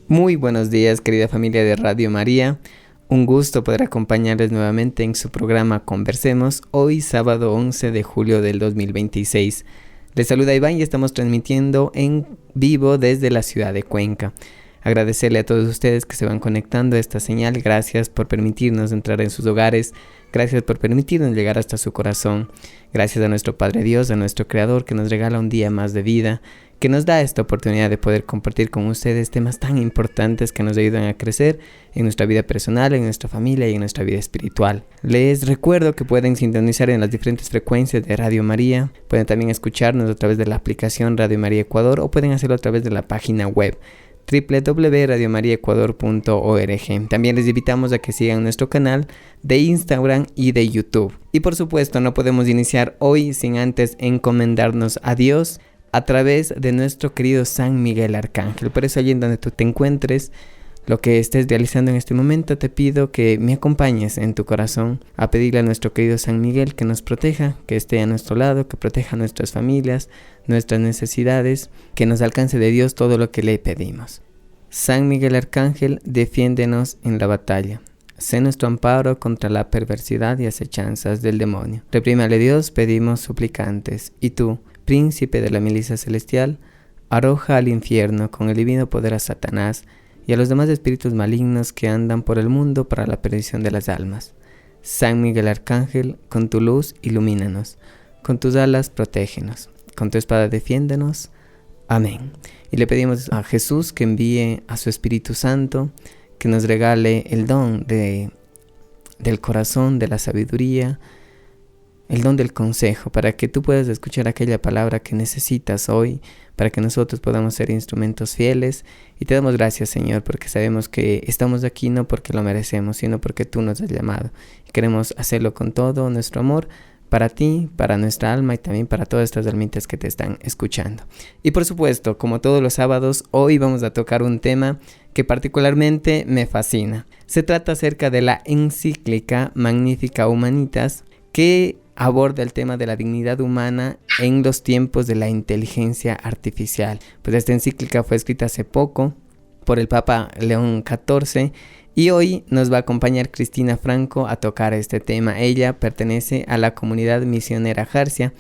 Muy buenos días, querida familia de Radio María. Un gusto poder acompañarles nuevamente en su programa Conversemos, hoy sábado 11 de julio del 2026. Les saluda Iván y estamos transmitiendo en vivo desde la ciudad de Cuenca. Agradecerle a todos ustedes que se van conectando a esta señal. Gracias por permitirnos entrar en sus hogares. Gracias por permitirnos llegar hasta su corazón. Gracias a nuestro Padre Dios, a nuestro Creador, que nos regala un día más de vida, que nos da esta oportunidad de poder compartir con ustedes temas tan importantes que nos ayudan a crecer en nuestra vida personal, en nuestra familia y en nuestra vida espiritual. Les recuerdo que pueden sintonizar en las diferentes frecuencias de Radio María, pueden también escucharnos a través de la aplicación Radio María Ecuador o pueden hacerlo a través de la página web www.radiomariaecuador.org. También les invitamos a que sigan nuestro canal de Instagram y de YouTube. Y por supuesto, no podemos iniciar hoy sin antes encomendarnos a Dios a través de nuestro querido San Miguel Arcángel. Por eso, allí en donde tú te encuentres, lo que estés realizando en este momento, te pido que me acompañes en tu corazón a pedirle a nuestro querido San Miguel que nos proteja, que esté a nuestro lado, que proteja a nuestras familias, nuestras necesidades, que nos alcance de Dios todo lo que le pedimos. San Miguel Arcángel, defiéndenos en la batalla. Sé nuestro amparo contra la perversidad y acechanzas del demonio. Reprímale Dios, pedimos suplicantes. Y tú, príncipe de la milicia celestial, arroja al infierno con el divino poder a Satanás y a los demás espíritus malignos que andan por el mundo para la perdición de las almas. San Miguel Arcángel, con tu luz ilumínanos, con tus alas protégenos, con tu espada defiéndenos. Amén. Y le pedimos a Jesús que envíe a su Espíritu Santo, que nos regale el don del corazón, de la sabiduría, el don del consejo, para que tú puedas escuchar aquella palabra que necesitas hoy, para que nosotros podamos ser instrumentos fieles. Y te damos gracias, Señor, porque sabemos que estamos aquí no porque lo merecemos, sino porque tú nos has llamado. Y queremos hacerlo con todo nuestro amor para ti, para nuestra alma y también para todas estas almitas que te están escuchando. Y por supuesto, como todos los sábados, hoy vamos a tocar un tema que particularmente me fascina. Se trata acerca de la encíclica Magnificat Humanitas, que aborda el tema de la dignidad humana en los tiempos de la inteligencia artificial. Pues esta encíclica fue escrita hace poco por el Papa León XIV y hoy nos va a acompañar Cristina Franco a tocar este tema. Ella pertenece a la comunidad misionera Jarcia.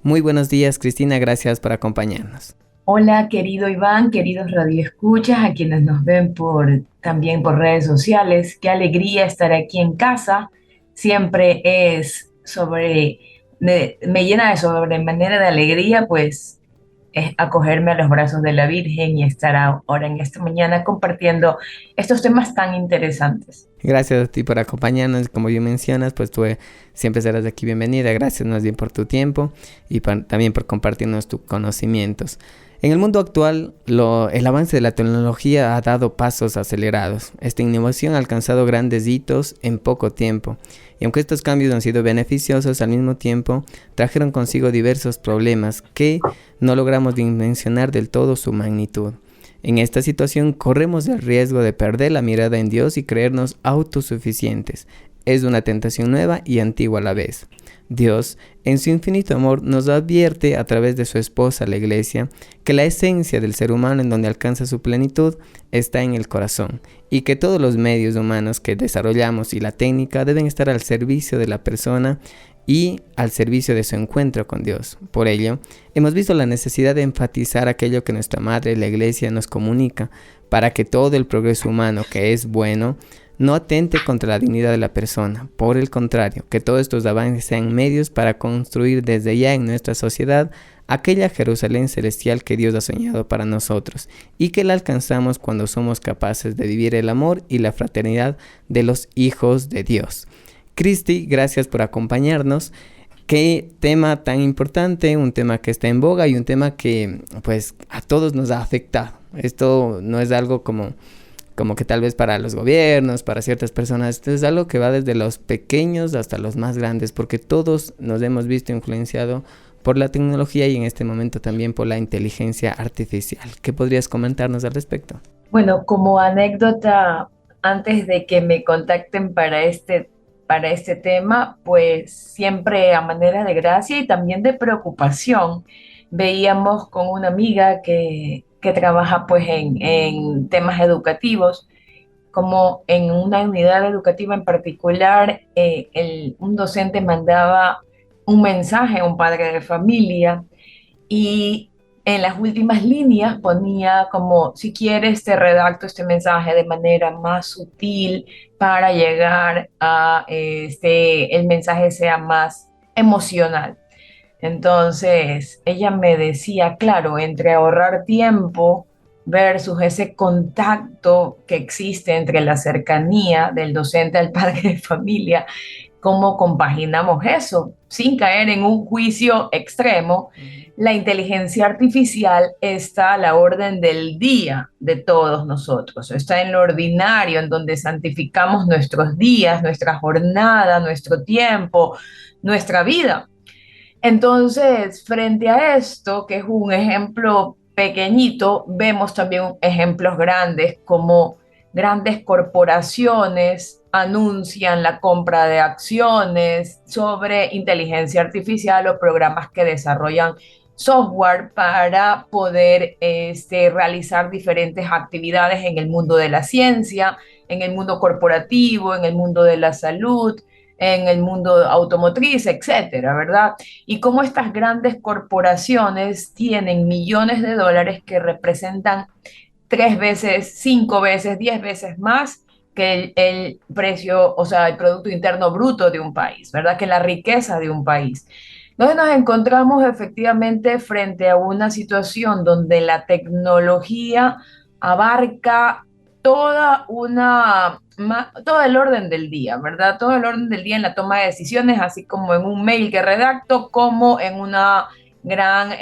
Muy buenos días, Cristina, gracias por acompañarnos. Hola, querido Iván, queridos radioescuchas, a quienes nos ven también por redes sociales. Qué alegría estar aquí en casa. Siempre me llena de sobremanera de alegría, pues es acogerme a los brazos de la Virgen y estar ahora en esta mañana compartiendo estos temas tan interesantes. Gracias a ti por acompañarnos, como bien mencionas, pues tú siempre serás aquí bienvenida. Gracias más bien por tu tiempo y también por compartirnos tus conocimientos. En el mundo actual, el avance de la tecnología ha dado pasos acelerados. Esta innovación ha alcanzado grandes hitos en poco tiempo. Y aunque estos cambios han sido beneficiosos, al mismo tiempo trajeron consigo diversos problemas que no logramos dimensionar del todo su magnitud. En esta situación corremos el riesgo de perder la mirada en Dios y creernos autosuficientes. Es una tentación nueva y antigua a la vez. Dios, en su infinito amor, nos advierte a través de su esposa, la Iglesia, que la esencia del ser humano en donde alcanza su plenitud está en el corazón y que todos los medios humanos que desarrollamos y la técnica deben estar al servicio de la persona y al servicio de su encuentro con Dios. Por ello, hemos visto la necesidad de enfatizar aquello que nuestra Madre, la Iglesia, nos comunica para que todo el progreso humano que es bueno no atente contra la dignidad de la persona. Por el contrario, que todos estos avances sean medios para construir desde ya en nuestra sociedad aquella Jerusalén celestial que Dios ha soñado para nosotros y que la alcanzamos cuando somos capaces de vivir el amor y la fraternidad de los hijos de Dios. Cristi, gracias por acompañarnos. Qué tema tan importante, un tema que está en boga y un tema que pues a todos nos ha afectado. Esto no es algo como que tal vez para los gobiernos, para ciertas personas, esto es algo que va desde los pequeños hasta los más grandes, porque todos nos hemos visto influenciados por la tecnología y en este momento también por la inteligencia artificial. ¿Qué podrías comentarnos al respecto? Bueno, como anécdota, antes de que me contacten para este tema, pues siempre a manera de gracia y también de preocupación, veíamos con una amiga que que trabaja pues en temas educativos, como en una unidad educativa en particular, un docente mandaba un mensaje a un padre de familia y en las últimas líneas ponía como, si quieres te redacto este mensaje de manera más sutil para llegar a el mensaje sea más emocional. Entonces, ella me decía, claro, entre ahorrar tiempo versus ese contacto que existe entre la cercanía del docente al padre de familia, ¿cómo compaginamos eso sin caer en un juicio extremo? La inteligencia artificial está a la orden del día de todos nosotros, está en lo ordinario, en donde santificamos nuestros días, nuestra jornada, nuestro tiempo, nuestra vida. Entonces, frente a esto, que es un ejemplo pequeñito, vemos también ejemplos grandes, como grandes corporaciones anuncian la compra de acciones sobre inteligencia artificial o programas que desarrollan software para poder realizar diferentes actividades en el mundo de la ciencia, en el mundo corporativo, en el mundo de la salud, en el mundo automotriz, etcétera, ¿verdad? Y cómo estas grandes corporaciones tienen millones de dólares que representan 3 veces, 5 veces, 10 veces más que el precio, o sea, el Producto Interno Bruto de un país, ¿verdad? Que la riqueza de un país. Entonces nos encontramos efectivamente frente a una situación donde la tecnología abarca todo el orden del día, ¿verdad? Todo el orden del día en la toma de decisiones, así como en un mail que redacto, como en una gran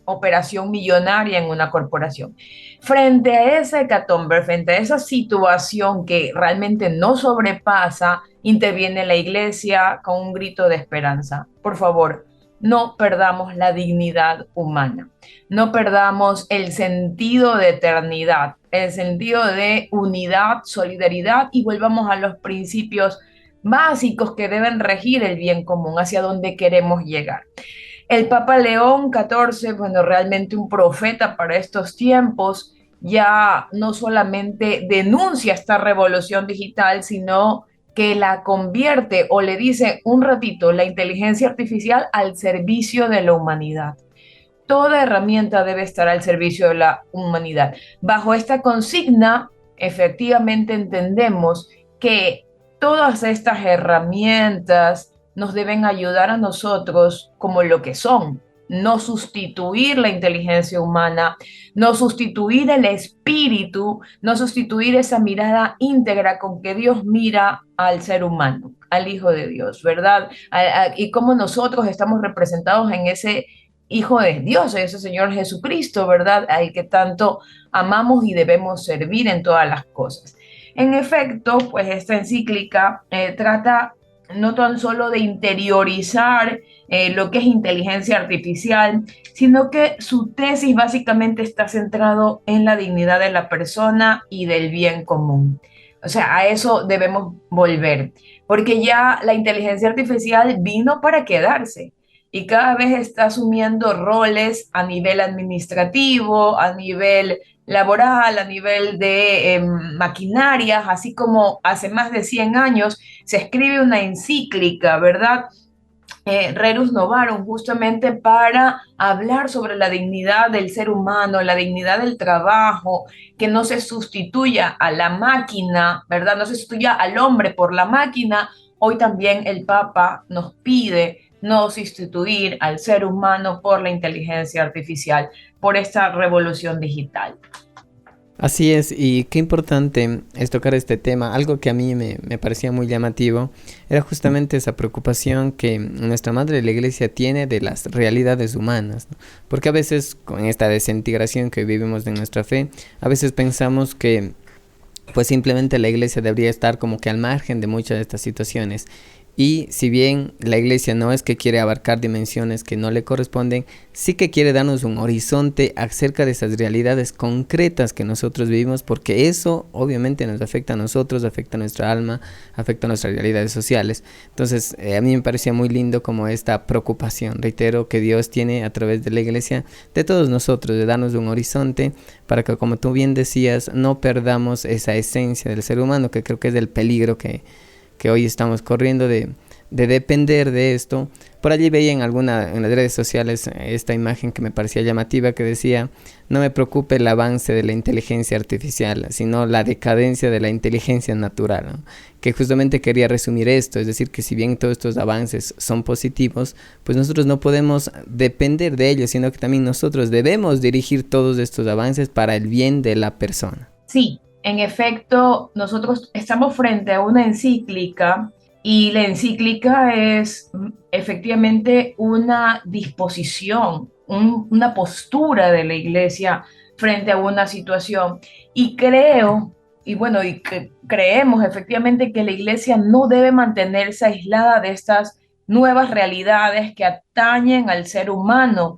operación millonaria en una corporación. Frente a esa hecatombe, frente a esa situación que realmente no sobrepasa, interviene la iglesia con un grito de esperanza. Por favor, no perdamos la dignidad humana, no perdamos el sentido de eternidad, el sentido de unidad, solidaridad y volvamos a los principios básicos que deben regir el bien común, hacia donde queremos llegar. El Papa León XIV, bueno, realmente un profeta para estos tiempos, ya no solamente denuncia esta revolución digital, sino que la convierte o le dice un ratito la inteligencia artificial al servicio de la humanidad. Toda herramienta debe estar al servicio de la humanidad. Bajo esta consigna, efectivamente entendemos que todas estas herramientas nos deben ayudar a nosotros como lo que son, no sustituir la inteligencia humana, no sustituir el espíritu, no sustituir esa mirada íntegra con que Dios mira al ser humano, al Hijo de Dios, ¿verdad? Y cómo nosotros estamos representados en ese Hijo de Dios, ese Señor Jesucristo, ¿verdad? Al que tanto amamos y debemos servir en todas las cosas. En efecto, pues esta encíclica trata no tan solo de interiorizar lo que es inteligencia artificial, sino que su tesis básicamente está centrado en la dignidad de la persona y del bien común. O sea, a eso debemos volver, porque ya la inteligencia artificial vino para quedarse y cada vez está asumiendo roles a nivel administrativo, a nivel laboral, a nivel de maquinarias, así como hace más de 100 años se escribe una encíclica, ¿verdad? Rerum Novarum, justamente para hablar sobre la dignidad del ser humano, la dignidad del trabajo, que no se sustituya a la máquina, ¿verdad? No se sustituya al hombre por la máquina. Hoy también el Papa nos pide no sustituir al ser humano por la inteligencia artificial, por esta revolución digital. Así es, y qué importante es tocar este tema. Algo que a mí me parecía muy llamativo era justamente esa preocupación que nuestra Madre la Iglesia tiene de las realidades humanas, ¿no? Porque a veces con esta desintegración que vivimos de nuestra fe, a veces pensamos que pues simplemente la Iglesia debería estar como que al margen de muchas de estas situaciones. Y si bien la iglesia no es que quiere abarcar dimensiones que no le corresponden, sí que quiere darnos un horizonte acerca de esas realidades concretas que nosotros vivimos, porque eso obviamente nos afecta a nosotros, afecta a nuestra alma, afecta a nuestras realidades sociales. Entonces, a mí me parecía muy lindo como esta preocupación, reitero, que Dios tiene a través de la iglesia, de todos nosotros, de darnos un horizonte para que, como tú bien decías, no perdamos esa esencia del ser humano, que creo que es el peligro que hoy estamos corriendo de depender de esto. Por allí veía en las redes sociales esta imagen que me parecía llamativa, que decía: no me preocupe el avance de la inteligencia artificial, sino la decadencia de la inteligencia natural, ¿no? Que justamente quería resumir esto, es decir, que si bien todos estos avances son positivos, pues nosotros no podemos depender de ellos, sino que también nosotros debemos dirigir todos estos avances para el bien de la persona. Sí, en efecto, nosotros estamos frente a una encíclica y la encíclica es efectivamente una disposición, una postura de la iglesia frente a una situación. Y creo, y bueno, creemos efectivamente que la iglesia no debe mantenerse aislada de estas nuevas realidades que atañen al ser humano,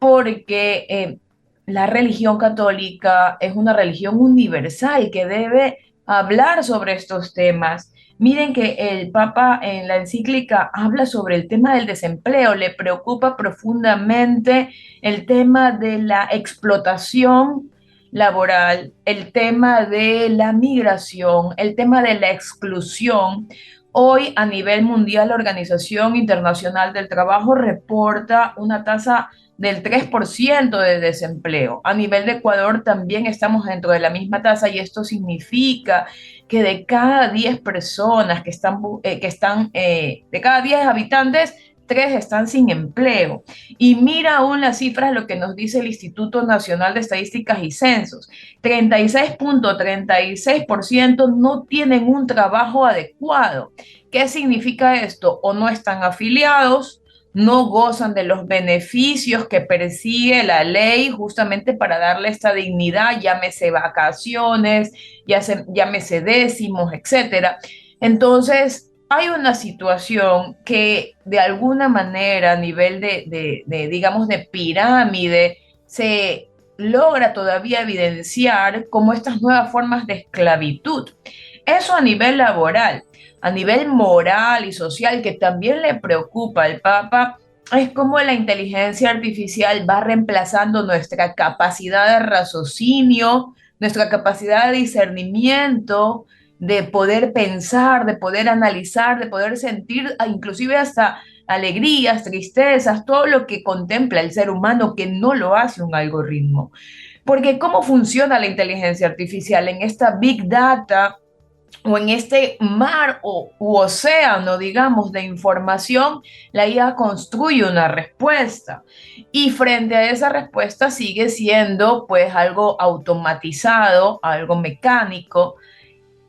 porque la religión católica es una religión universal que debe hablar sobre estos temas. Miren que el Papa en la encíclica habla sobre el tema del desempleo, le preocupa profundamente el tema de la explotación laboral, el tema de la migración, el tema de la exclusión. Hoy, a nivel mundial, la Organización Internacional del Trabajo reporta una tasa del 3% de desempleo. A nivel de Ecuador también estamos dentro de la misma tasa y esto significa que de cada 10 personas de cada 10 habitantes, 3 están sin empleo. Y mira aún las cifras, lo que nos dice el Instituto Nacional de Estadísticas y Censos. 36.36% no tienen un trabajo adecuado. ¿Qué significa esto? O no están afiliados, no gozan de los beneficios que persigue la ley justamente para darle esta dignidad, llámese vacaciones, llámese décimos, etcétera. Entonces, hay una situación que de alguna manera a nivel digamos, de pirámide, se logra todavía evidenciar como estas nuevas formas de esclavitud. Eso a nivel laboral. A nivel moral y social, que también le preocupa al Papa, es cómo la inteligencia artificial va reemplazando nuestra capacidad de raciocinio, nuestra capacidad de discernimiento, de poder pensar, de poder analizar, de poder sentir inclusive hasta alegrías, tristezas, todo lo que contempla el ser humano que no lo hace un algoritmo. Porque ¿cómo funciona la inteligencia artificial en esta big data o en este mar u océano, digamos, de información? La IA construye una respuesta y frente a esa respuesta sigue siendo pues algo automatizado, algo mecánico.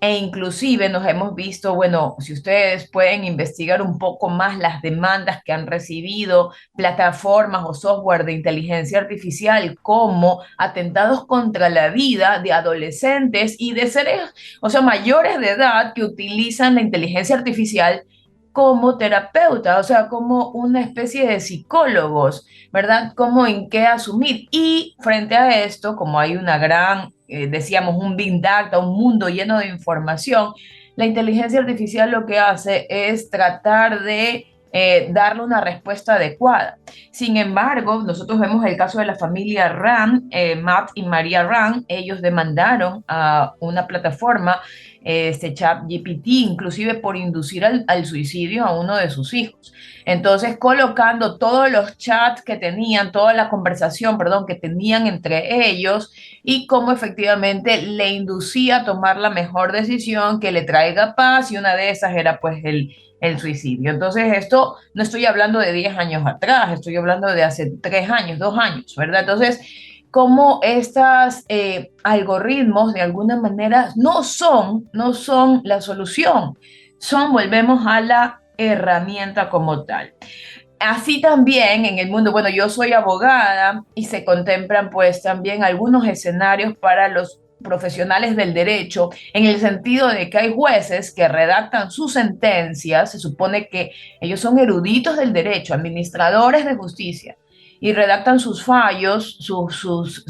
E inclusive nos hemos visto, bueno, si ustedes pueden investigar un poco más las demandas que han recibido plataformas o software de inteligencia artificial como atentados contra la vida de adolescentes y de seres, o sea, mayores de edad que utilizan la inteligencia artificial como terapeuta, o sea, como una especie de psicólogos, ¿verdad? Como en qué asumir. Y frente a esto, como hay una gran, decíamos, un big data, un mundo lleno de información, la inteligencia artificial lo que hace es tratar de darle una respuesta adecuada. Sin embargo, nosotros vemos el caso de la familia Ram, Matt y María Ram. Ellos demandaron a una plataforma, este ChatGPT, inclusive por inducir al suicidio a uno de sus hijos. Entonces, colocando todos los chats que tenían, toda la conversación, perdón, que tenían entre ellos y cómo efectivamente le inducía a tomar la mejor decisión que le traiga paz, y una de esas era pues el suicidio. Entonces, esto no estoy hablando de 10 años atrás, estoy hablando de hace 3 años, 2 años, ¿verdad? Entonces, cómo estos algoritmos de alguna manera no son la solución, volvemos a la herramienta como tal. Así también en el mundo, bueno, yo soy abogada y se contemplan pues también algunos escenarios para los profesionales del derecho, en el sentido de que hay jueces que redactan sus sentencias, se supone que ellos son eruditos del derecho, administradores de justicia, y redactan sus fallos, sus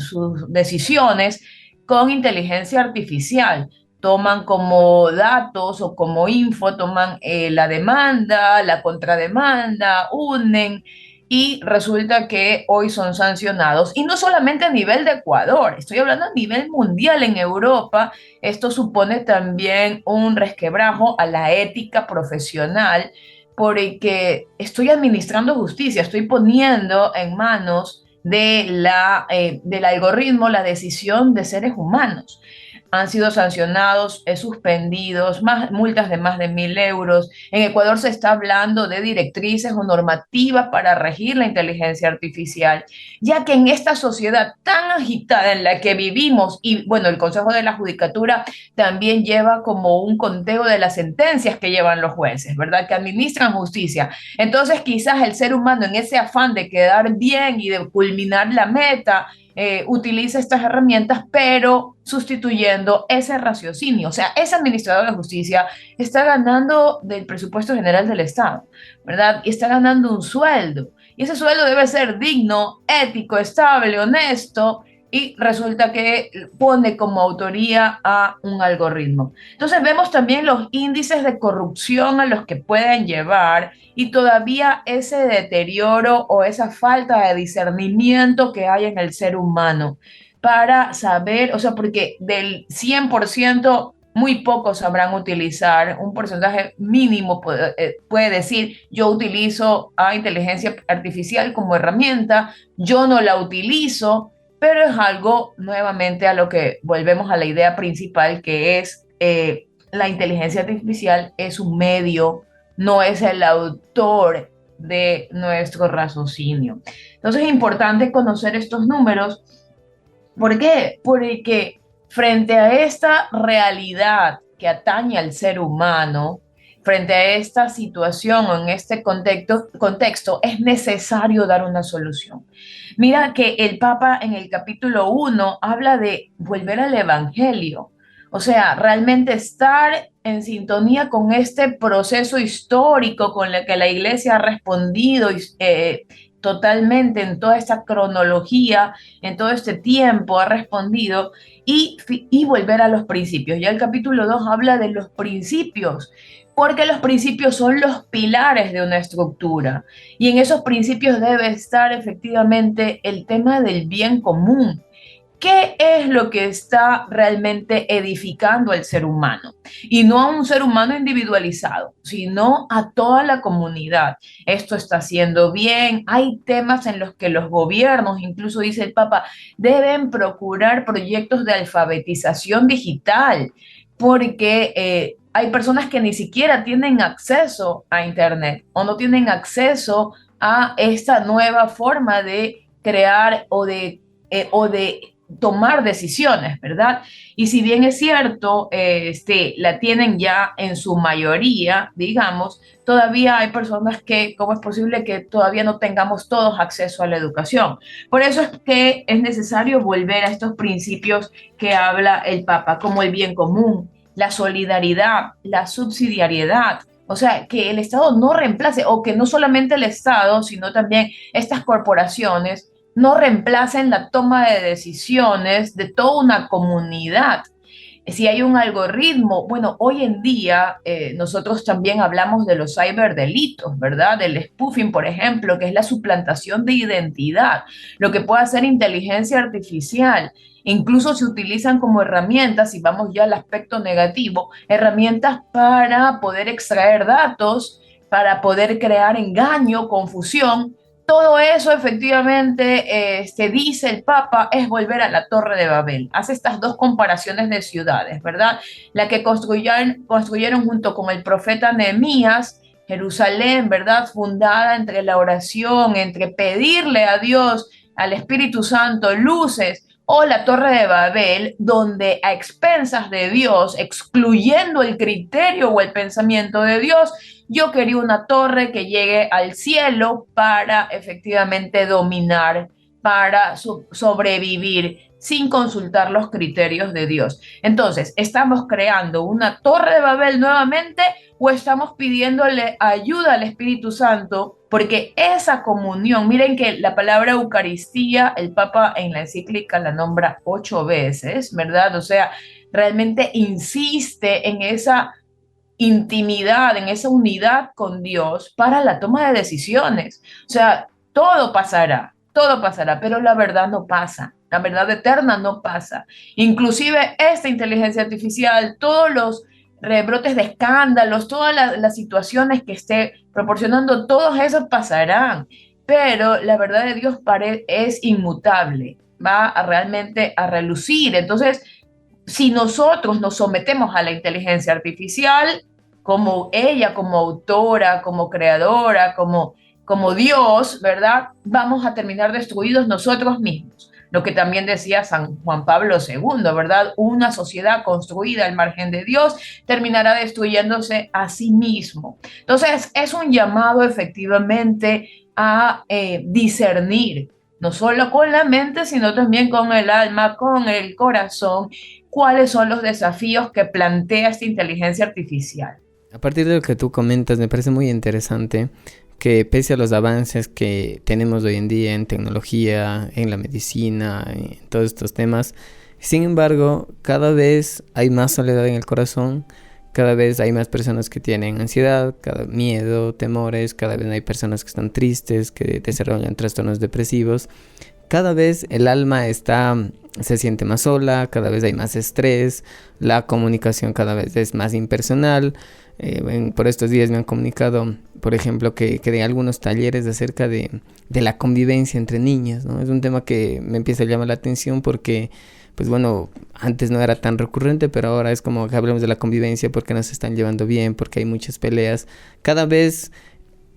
decisiones con inteligencia artificial. Toman como datos o como info, toman la demanda, la contrademanda, unen y resulta que hoy son sancionados. Y no solamente a nivel de Ecuador, estoy hablando a nivel mundial en Europa. Esto supone también un resquebrajo a la ética profesional porque estoy administrando justicia, estoy poniendo en manos del algoritmo la decisión de seres humanos. Han sido sancionados, suspendidos, multas de más de 1.000 euros. En Ecuador se está hablando de directrices o normativas para regir la inteligencia artificial, ya que en esta sociedad tan agitada en la que vivimos, y bueno, el Consejo de la Judicatura también lleva como un conteo de las sentencias que llevan los jueces, ¿verdad? Que administran justicia. Entonces, quizás el ser humano en ese afán de quedar bien y de culminar la meta, utiliza estas herramientas, pero sustituyendo ese raciocinio. O sea, ese administrador de justicia está ganando del presupuesto general del Estado, ¿verdad? Y está ganando un sueldo. Y ese sueldo debe ser digno, ético, estable, honesto, y resulta que pone como autoría a un algoritmo. Entonces vemos también los índices de corrupción a los que pueden llevar y todavía ese deterioro o esa falta de discernimiento que hay en el ser humano para saber, o sea, porque del 100% muy pocos sabrán utilizar, un porcentaje mínimo puede decir, yo utilizo a inteligencia artificial como herramienta, yo no la utilizo, pero es algo nuevamente a lo que volvemos a la idea principal, que es la inteligencia artificial es un medio, no es el autor de nuestro raciocinio. Entonces es importante conocer estos números. ¿Por qué? Porque frente a esta realidad que atañe al ser humano, frente a esta situación o en este contexto, es necesario dar una solución. Mira que el Papa en el capítulo 1 habla de volver al Evangelio, o sea, realmente estar en sintonía con este proceso histórico con el que la Iglesia ha respondido totalmente en toda esta cronología, en todo este tiempo ha respondido y volver a los principios. Ya el capítulo 2 habla de los principios, porque los principios son los pilares de una estructura y en esos principios debe estar efectivamente el tema del bien común. ¿Qué es lo que está realmente edificando al ser humano? Y no a un ser humano individualizado, sino a toda la comunidad. Esto está haciendo bien. Hay temas en los que los gobiernos, incluso dice el Papa, deben procurar proyectos de alfabetización digital, porque hay personas que ni siquiera tienen acceso a Internet o no tienen acceso a esta nueva forma de crear o de tomar decisiones, ¿verdad? Y si bien es cierto, la tienen ya en su mayoría, digamos, todavía hay personas que, ¿cómo es posible que todavía no tengamos todos acceso a la educación? Por eso es que es necesario volver a estos principios que habla el Papa, como el bien común, la solidaridad, la subsidiariedad. O sea, que el Estado no reemplace, o que no solamente el Estado, sino también estas corporaciones no reemplacen la toma de decisiones de toda una comunidad. Si hay un algoritmo, bueno, hoy en día nosotros también hablamos de los ciberdelitos, ¿verdad? Del spoofing, por ejemplo, que es la suplantación de identidad, lo que puede hacer inteligencia artificial. Incluso se utilizan como herramientas, si vamos ya al aspecto negativo, herramientas para poder extraer datos, para poder crear engaño, confusión. Todo eso efectivamente, dice el Papa, es volver a la Torre de Babel. Hace estas dos comparaciones de ciudades, ¿verdad? La que construyeron junto con el profeta Nehemías, Jerusalén, ¿verdad? Fundada entre la oración, entre pedirle a Dios, al Espíritu Santo, luces, o la Torre de Babel, donde a expensas de Dios, excluyendo el criterio o el pensamiento de Dios, yo quería una torre que llegue al cielo para efectivamente dominar, para sobrevivir. sin consultar los criterios de Dios. Entonces, ¿estamos creando una torre de Babel nuevamente o estamos pidiéndole ayuda al Espíritu Santo? Porque esa comunión, miren que la palabra Eucaristía, el Papa en la encíclica la nombra 8 veces, ¿verdad? O sea, realmente insiste en esa intimidad, en esa unidad con Dios para la toma de decisiones. O sea, todo pasará, pero la verdad no pasa. La verdad eterna no pasa. Inclusive esta inteligencia artificial, todos los rebrotes de escándalos, todas las situaciones que esté proporcionando, todos esos pasarán. Pero la verdad de Dios es inmutable, va a realmente a relucir. Entonces, si nosotros nos sometemos a la inteligencia artificial, como ella, como autora, como creadora, como Dios, ¿verdad? Vamos a terminar destruidos nosotros mismos. Lo que también decía San Juan Pablo II, ¿verdad? Una sociedad construida al margen de Dios terminará destruyéndose a sí mismo. Entonces, es un llamado efectivamente a discernir, no solo con la mente, sino también con el alma, con el corazón, cuáles son los desafíos que plantea esta inteligencia artificial. A partir de lo que tú comentas, me parece muy interesante que pese a los avances que tenemos hoy en día en tecnología, en la medicina, en todos estos temas, sin embargo, cada vez hay más soledad en el corazón, cada vez hay más personas que tienen ansiedad, miedo, temores, cada vez hay personas que están tristes, que desarrollan trastornos depresivos. Cada vez el alma se siente más sola, cada vez hay más estrés, la comunicación cada vez es más impersonal. Por estos días me han comunicado, por ejemplo, que de algunos talleres acerca de la convivencia entre niñas, ¿no? Es un tema que me empieza a llamar la atención porque, pues bueno, antes no era tan recurrente, pero ahora es como que hablemos de la convivencia porque no se están llevando bien, porque hay muchas peleas. Cada vez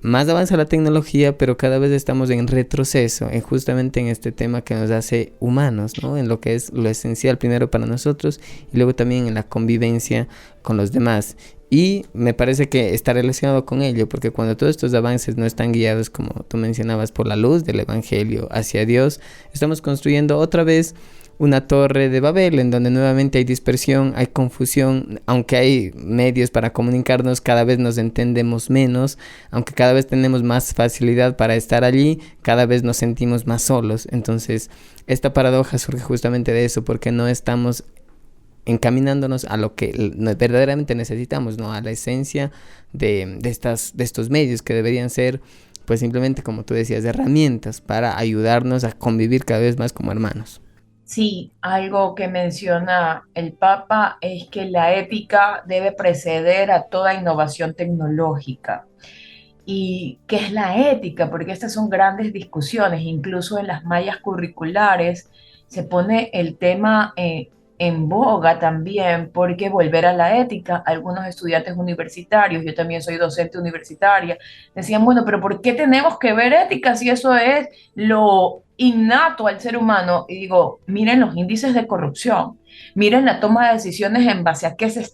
más avanza la tecnología, pero cada vez estamos en retroceso, justamente en este tema que nos hace humanos, ¿no? En lo que es lo esencial primero para nosotros y luego también en la convivencia con los demás. Y me parece que está relacionado con ello, porque cuando todos estos avances no están guiados, como tú mencionabas, por la luz del Evangelio hacia Dios, estamos construyendo otra vez una torre de Babel en donde nuevamente hay dispersión, hay confusión, aunque hay medios para comunicarnos, cada vez nos entendemos menos, aunque cada vez tenemos más facilidad para estar allí, cada vez nos sentimos más solos. Entonces, esta paradoja surge justamente de eso, porque no estamos encaminándonos a lo que verdaderamente necesitamos, ¿no? A la esencia de estos medios que deberían ser, pues simplemente, como tú decías, herramientas para ayudarnos a convivir cada vez más como hermanos. Sí, algo que menciona el Papa es que la ética debe preceder a toda innovación tecnológica. ¿Y qué es la ética? Porque estas son grandes discusiones, incluso en las mallas curriculares se pone el tema en boga también, porque volver a la ética, algunos estudiantes universitarios, yo también soy docente universitaria, decían, bueno, pero ¿por qué tenemos que ver ética si eso es lo innato al ser humano? Y digo, miren los índices de corrupción, miren la toma de decisiones en base a qué se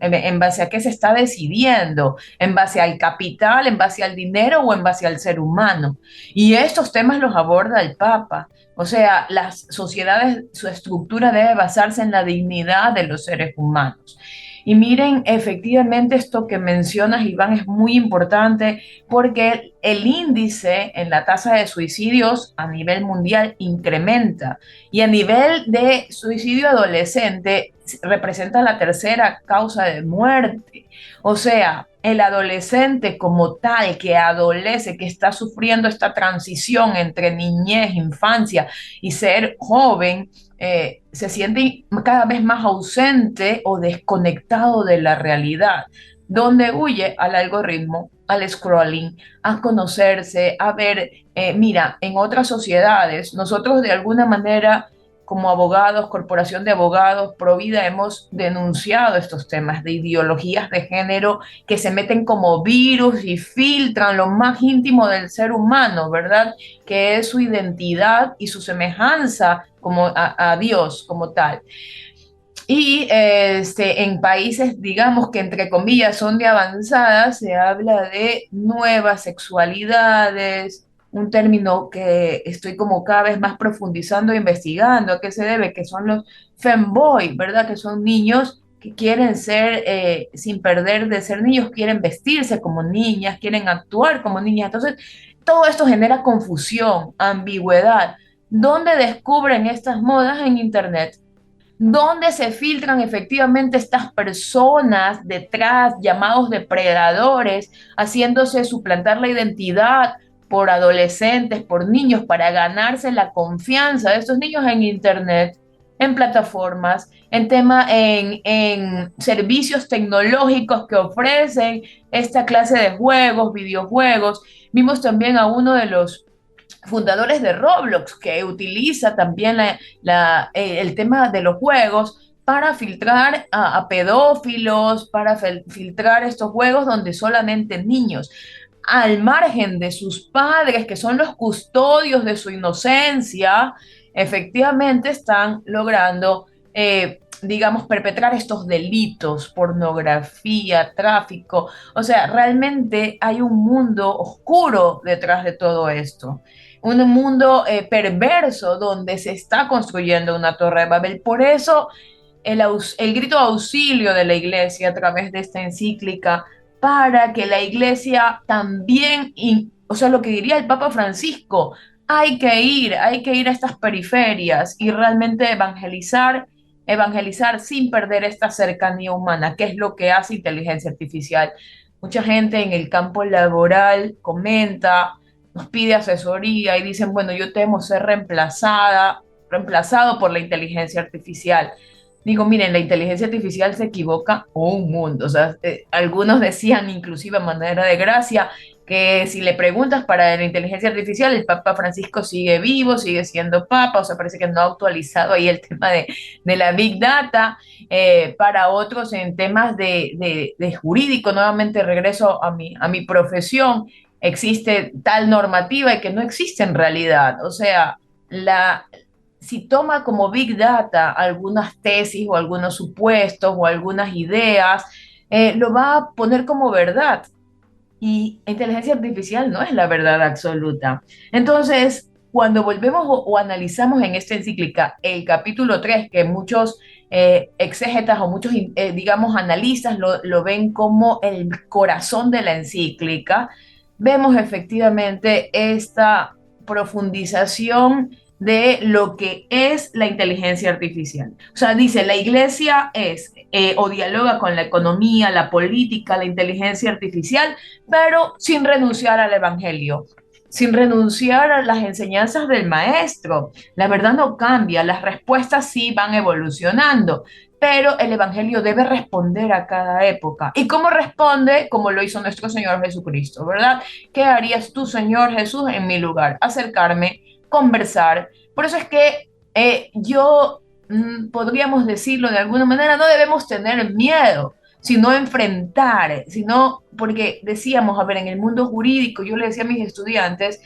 en base a qué se está decidiendo, en base al capital, en base al dinero o en base al ser humano. Y estos temas los aborda el Papa. O sea, las sociedades, su estructura debe basarse en la dignidad de los seres humanos. Y miren, efectivamente esto que mencionas, Iván, es muy importante porque el índice en la tasa de suicidios a nivel mundial incrementa y a nivel de suicidio adolescente representa la tercera causa de muerte. O sea, el adolescente como tal que adolece, que está sufriendo esta transición entre niñez, infancia y ser joven, se siente cada vez más ausente o desconectado de la realidad, donde huye al algoritmo, al scrolling, a conocerse, a ver, mira, en otras sociedades, nosotros de alguna manera como abogados, corporación de abogados, Provida, hemos denunciado estos temas de ideologías de género que se meten como virus y filtran lo más íntimo del ser humano, ¿verdad? Que es su identidad y su semejanza como a Dios como tal. Y en países, digamos que entre comillas son de avanzada, se habla de nuevas sexualidades, un término que estoy como cada vez más profundizando e investigando. ¿A qué se debe? Que son los femboy, ¿verdad? Que son niños que quieren ser, sin perder de ser niños, quieren vestirse como niñas, quieren actuar como niñas. Entonces, todo esto genera confusión, ambigüedad. ¿Dónde descubren estas modas? En Internet. ¿Dónde se filtran efectivamente estas personas detrás, llamados depredadores, haciéndose suplantar la identidad por adolescentes, por niños, para ganarse la confianza de estos niños? En Internet, en plataformas, en servicios tecnológicos que ofrecen esta clase de juegos, videojuegos? Vimos también a uno de los fundadores de Roblox, que utiliza también el tema de los juegos para filtrar a pedófilos, para filtrar estos juegos donde solamente niños, al margen de sus padres, que son los custodios de su inocencia, efectivamente están logrando, digamos, perpetrar estos delitos, pornografía, tráfico. O sea, realmente hay un mundo oscuro detrás de todo esto, un mundo perverso donde se está construyendo una torre de Babel. Por eso el grito de auxilio de la iglesia a través de esta encíclica, para que la iglesia también, o sea, lo que diría el Papa Francisco, hay que ir a estas periferias y realmente evangelizar, evangelizar sin perder esta cercanía humana, que es lo que hace inteligencia artificial. Mucha gente en el campo laboral comenta, nos pide asesoría y dicen, bueno, yo temo ser reemplazado por la inteligencia artificial. Digo, miren, la inteligencia artificial se equivoca un mundo. O sea, algunos decían, inclusive a manera de gracia, que si le preguntas para la inteligencia artificial, el Papa Francisco sigue vivo, sigue siendo Papa. O sea, parece que no ha actualizado ahí el tema de la Big Data. Para otros, en temas de jurídico, nuevamente regreso a mi profesión, existe tal normativa y que no existe en realidad. O sea, la, si toma como Big Data algunas tesis o algunos supuestos o algunas ideas, lo va a poner como verdad. Y inteligencia artificial no es la verdad absoluta. Entonces, cuando volvemos o analizamos en esta encíclica el capítulo 3, que muchos exégetas o muchos, digamos, analistas lo ven como el corazón de la encíclica, vemos efectivamente esta profundización de lo que es la inteligencia artificial. O sea, dice, la iglesia es o dialoga con la economía, la política, la inteligencia artificial, pero sin renunciar al evangelio, sin renunciar a las enseñanzas del maestro. La verdad no cambia, las respuestas sí van evolucionando, pero el evangelio debe responder a cada época. ¿Y cómo responde? Como lo hizo nuestro Señor Jesucristo, ¿verdad? ¿Qué harías tú, Señor Jesús, en mi lugar? Acercarme, conversar. Por eso es que podríamos decirlo de alguna manera, no debemos tener miedo, sino enfrentar, sino, porque decíamos, a ver, en el mundo jurídico, yo le decía a mis estudiantes,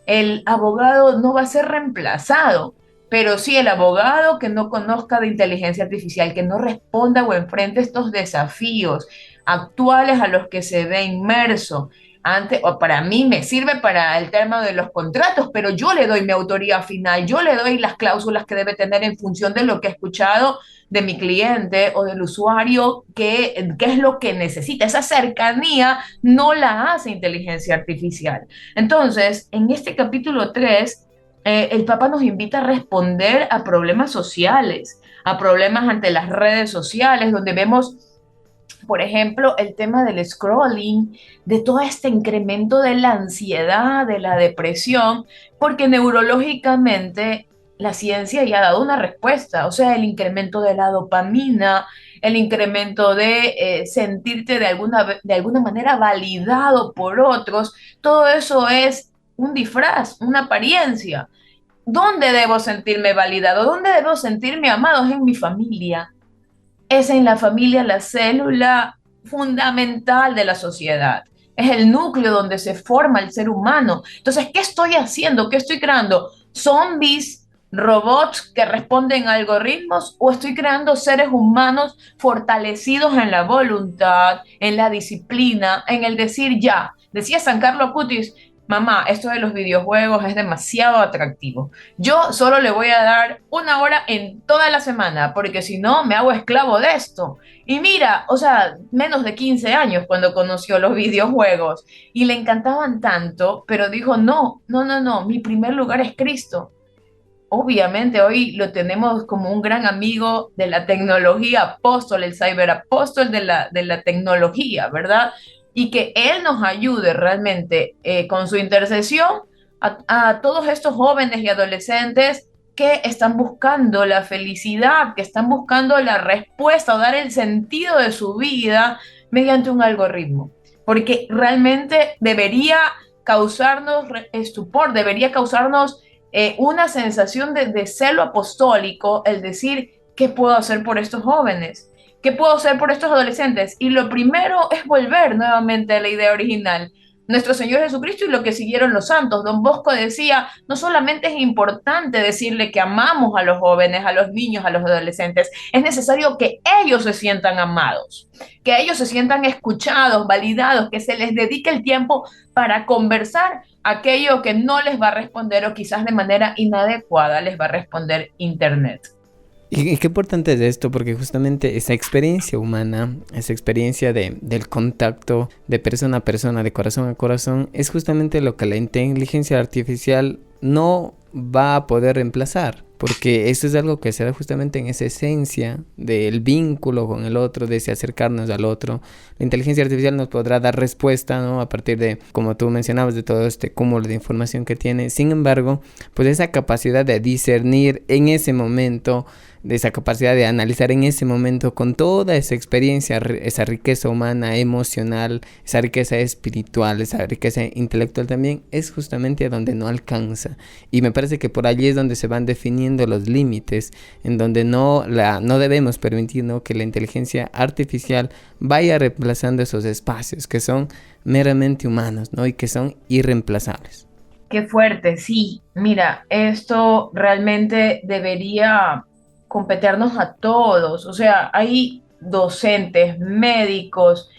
el abogado no va a ser reemplazado, pero sí el abogado que no conozca de inteligencia artificial, que no responda o enfrente estos desafíos actuales a los que se ve inmerso. Antes, o para mí me sirve para el tema de los contratos, pero yo le doy mi autoría final, yo le doy las cláusulas que debe tener en función de lo que he escuchado de mi cliente o del usuario, qué es lo que necesita. Esa cercanía no la hace inteligencia artificial. Entonces, en este capítulo 3, el Papa nos invita a responder a problemas sociales, a problemas ante las redes sociales, donde vemos, por ejemplo, el tema del scrolling, de todo este incremento de la ansiedad, de la depresión, porque neurológicamente la ciencia ya ha dado una respuesta, o sea, el incremento de la dopamina, el incremento de sentirte de alguna manera validado por otros, todo eso es un disfraz, una apariencia. ¿Dónde debo sentirme validado? ¿Dónde debo sentirme amado? Es en mi familia, es en la familia la célula fundamental de la sociedad. Es el núcleo donde se forma el ser humano. Entonces, ¿qué estoy haciendo? ¿Qué estoy creando? ¿Zombies, robots que responden a algoritmos? ¿O estoy creando seres humanos fortalecidos en la voluntad, en la disciplina, en el decir ya? Decía San Carlos Acutis, mamá, esto de los videojuegos es demasiado atractivo. Yo solo le voy a dar 1 hora en toda la semana, porque si no, me hago esclavo de esto. Y mira, o sea, menos de 15 años cuando conoció los videojuegos y le encantaban tanto, pero dijo, no, no, no, no, mi primer lugar es Cristo. Obviamente hoy lo tenemos como un gran amigo de la tecnología, apóstol, el ciberapóstol de la tecnología, ¿verdad? Y que Él nos ayude realmente con su intercesión a todos estos jóvenes y adolescentes que están buscando la felicidad, que están buscando la respuesta o dar el sentido de su vida mediante un algoritmo. Porque realmente debería causarnos estupor, debería causarnos una sensación de celo apostólico, el decir, ¿qué puedo hacer por estos jóvenes? ¿Qué puedo hacer por estos adolescentes? Y lo primero es volver nuevamente a la idea original. Nuestro Señor Jesucristo y lo que siguieron los santos. Don Bosco decía, no solamente es importante decirle que amamos a los jóvenes, a los niños, a los adolescentes, es necesario que ellos se sientan amados, que ellos se sientan escuchados, validados, que se les dedique el tiempo para conversar aquello que no les va a responder o quizás de manera inadecuada les va a responder Internet. Y qué importante es esto, porque justamente esa experiencia humana, esa experiencia del contacto de persona a persona, de corazón a corazón, es justamente lo que la inteligencia artificial no va a poder reemplazar, porque eso es algo que se da justamente en esa esencia del vínculo con el otro, de ese acercarnos al otro. La inteligencia artificial nos podrá dar respuesta, ¿no? A partir de, como tú mencionabas, de todo este cúmulo de información que tiene. Sin embargo, pues esa capacidad de discernir en ese momento, de esa capacidad de analizar en ese momento con toda esa experiencia, esa riqueza humana, emocional, esa riqueza espiritual, esa riqueza intelectual también, es justamente a donde no alcanza. Y me parece que por allí es donde se van definiendo los límites, en donde no debemos permitir, ¿no?, que la inteligencia artificial vaya reemplazando esos espacios que son meramente humanos, ¿no?, y que son irreemplazables. Qué fuerte, sí. Mira, esto realmente debería competirnos a todos. O sea, hay docentes, médicos,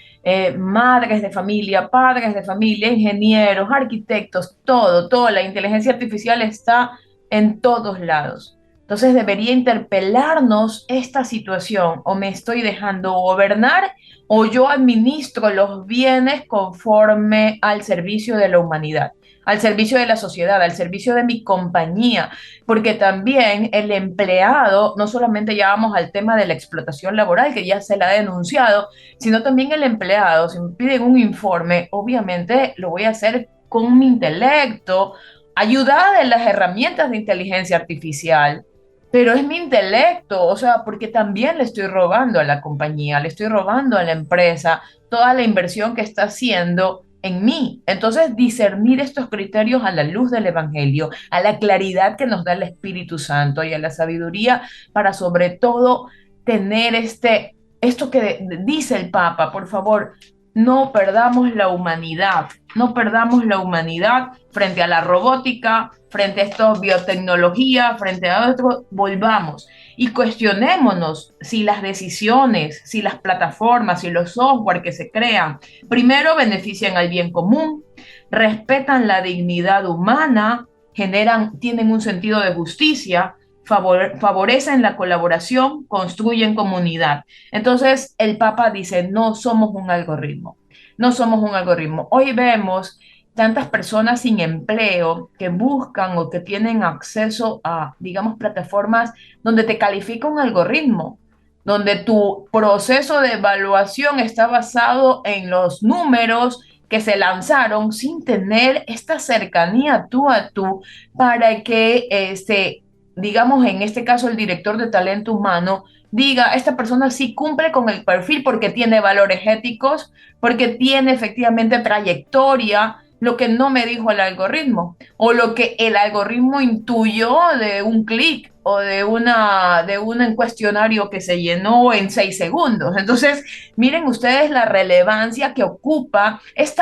madres de familia, padres de familia, ingenieros, arquitectos, todo, todo. La inteligencia artificial está en todos lados. Entonces debería interpelarnos esta situación, o me estoy dejando gobernar o yo administro los bienes conforme al servicio de la humanidad, al servicio de la sociedad, al servicio de mi compañía, porque también el empleado, no solamente ya vamos al tema de la explotación laboral, que ya se la ha denunciado, sino también el empleado, si me piden un informe, obviamente lo voy a hacer con mi intelecto, ayudada de las herramientas de inteligencia artificial, pero es mi intelecto, o sea, porque también le estoy robando a la compañía, le estoy robando a la empresa toda la inversión que está haciendo en mí. Entonces, discernir estos criterios a la luz del Evangelio, a la claridad que nos da el Espíritu Santo y a la sabiduría para sobre todo tener esto que dice el Papa, por favor, no perdamos la humanidad, no perdamos la humanidad frente a la robótica, frente a esto biotecnología, frente a otro, volvamos y cuestionémonos si las decisiones, si las plataformas, si los software que se crean, primero benefician al bien común, respetan la dignidad humana, tienen un sentido de justicia, favorecen la colaboración, construyen comunidad. Entonces, el Papa dice, no somos un algoritmo, no somos un algoritmo. Hoy vemos tantas personas sin empleo que buscan o que tienen acceso a, digamos, plataformas donde te califica un algoritmo, donde tu proceso de evaluación está basado en los números que se lanzaron sin tener esta cercanía tú a tú para que digamos, en este caso el director de talento humano diga, esta persona sí cumple con el perfil porque tiene valores éticos, porque tiene efectivamente trayectoria, lo que no me dijo el algoritmo, o lo que el algoritmo intuyó de un clic o de un cuestionario que se llenó en 6 segundos. Entonces, miren ustedes la relevancia que ocupa este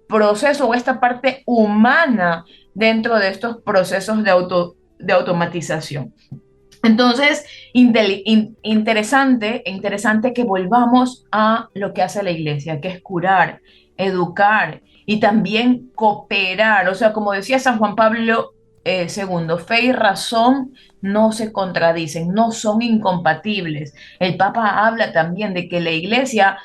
proceso o esta parte humana dentro de estos procesos de automatización. Entonces, interesante que volvamos a lo que hace la iglesia, que es curar, educar y también cooperar. O sea, como decía San Juan Pablo II, fe y razón no se contradicen, no son incompatibles. El Papa habla también de que la Iglesia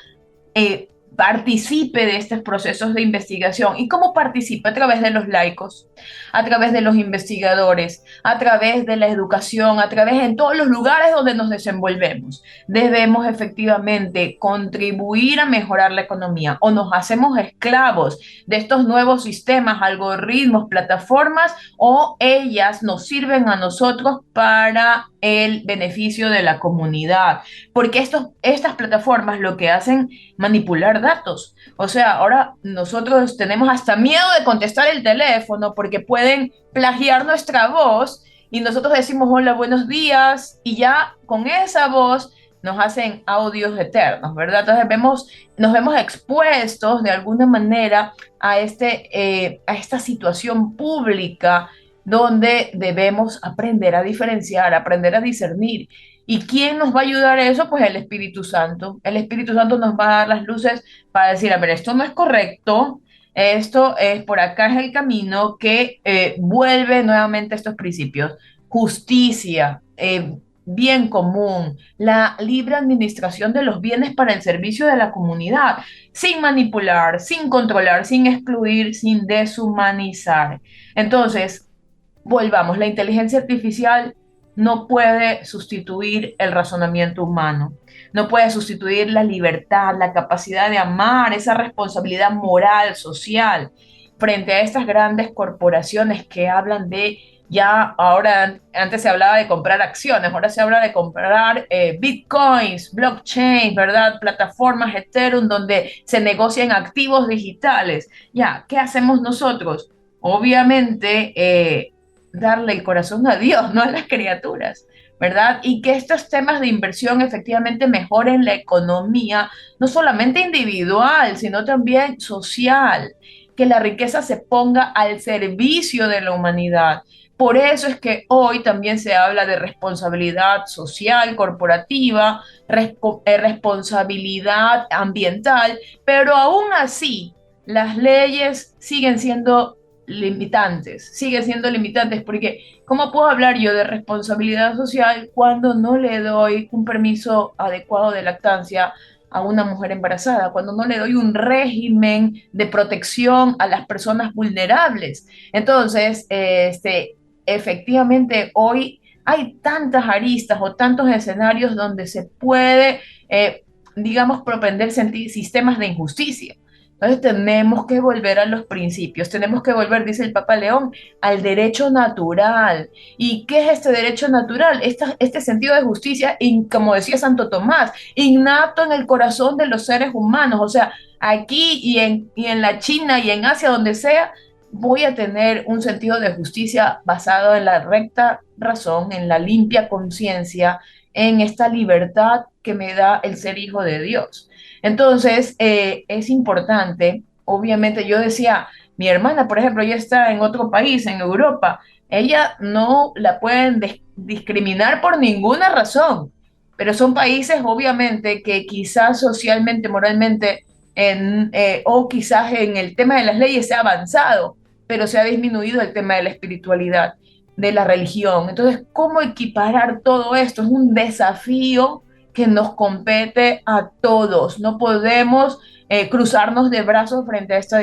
participe de estos procesos de investigación. ¿Y cómo participa? A través de los laicos, a través de los investigadores, a través de la educación, a través en todos los lugares donde nos desenvolvemos. Debemos efectivamente contribuir a mejorar la economía o nos hacemos esclavos de estos nuevos sistemas, algoritmos, plataformas, o ellas nos sirven a nosotros para el beneficio de la comunidad, porque estas plataformas lo que hacen manipular datos. O sea, ahora nosotros tenemos hasta miedo de contestar el teléfono porque pueden plagiar nuestra voz y nosotros decimos hola, buenos días y ya con esa voz nos hacen audios eternos, ¿verdad? Entonces nos vemos expuestos de alguna manera a esta situación pública donde debemos aprender a diferenciar, aprender a discernir. ¿Y quién nos va a ayudar a eso? Pues el Espíritu Santo. El Espíritu Santo nos va a dar las luces para decir, a ver, esto no es correcto, esto es por acá es el camino que vuelve nuevamente a estos principios. Justicia, bien común, la libre administración de los bienes para el servicio de la comunidad, sin manipular, sin controlar, sin excluir, sin deshumanizar. Entonces, volvamos, la inteligencia artificial no puede sustituir el razonamiento humano, no puede sustituir la libertad, la capacidad de amar, esa responsabilidad moral, social, frente a estas grandes corporaciones que hablan de, ya ahora, antes se hablaba de comprar acciones, ahora se habla de comprar bitcoins, blockchain, ¿verdad? Plataformas Ethereum donde se negocian activos digitales. Ya, ¿qué hacemos nosotros? Obviamente, darle el corazón a Dios, no a las criaturas, ¿verdad? Y que estos temas de inversión efectivamente mejoren la economía, no solamente individual, sino también social, que la riqueza se ponga al servicio de la humanidad. Por eso es que hoy también se habla de responsabilidad social, corporativa, responsabilidad ambiental, pero aún así las leyes siguen siendo limitantes, porque ¿cómo puedo hablar yo de responsabilidad social cuando no le doy un permiso adecuado de lactancia a una mujer embarazada, cuando no le doy un régimen de protección a las personas vulnerables? Entonces, efectivamente, hoy hay tantas aristas o tantos escenarios donde se puede, digamos, propender sistemas de injusticia. Entonces tenemos que volver a los principios, tenemos que volver, dice el Papa León, al derecho natural. ¿Y qué es este derecho natural? Este sentido de justicia, como decía Santo Tomás, innato en el corazón de los seres humanos. O sea, aquí y en la China y en Asia, donde sea, voy a tener un sentido de justicia basado en la recta razón, en la limpia conciencia, en esta libertad que me da el ser hijo de Dios. Entonces, es importante, obviamente, yo decía, mi hermana, por ejemplo, ella está en otro país, en Europa, ella no la pueden discriminar por ninguna razón, pero son países, obviamente, que quizás socialmente, moralmente, o quizás en el tema de las leyes se ha avanzado, pero se ha disminuido el tema de la espiritualidad, de la religión. Entonces, ¿cómo equiparar todo esto? Es un desafío que nos compete a todos. No podemos cruzarnos de brazos frente a esta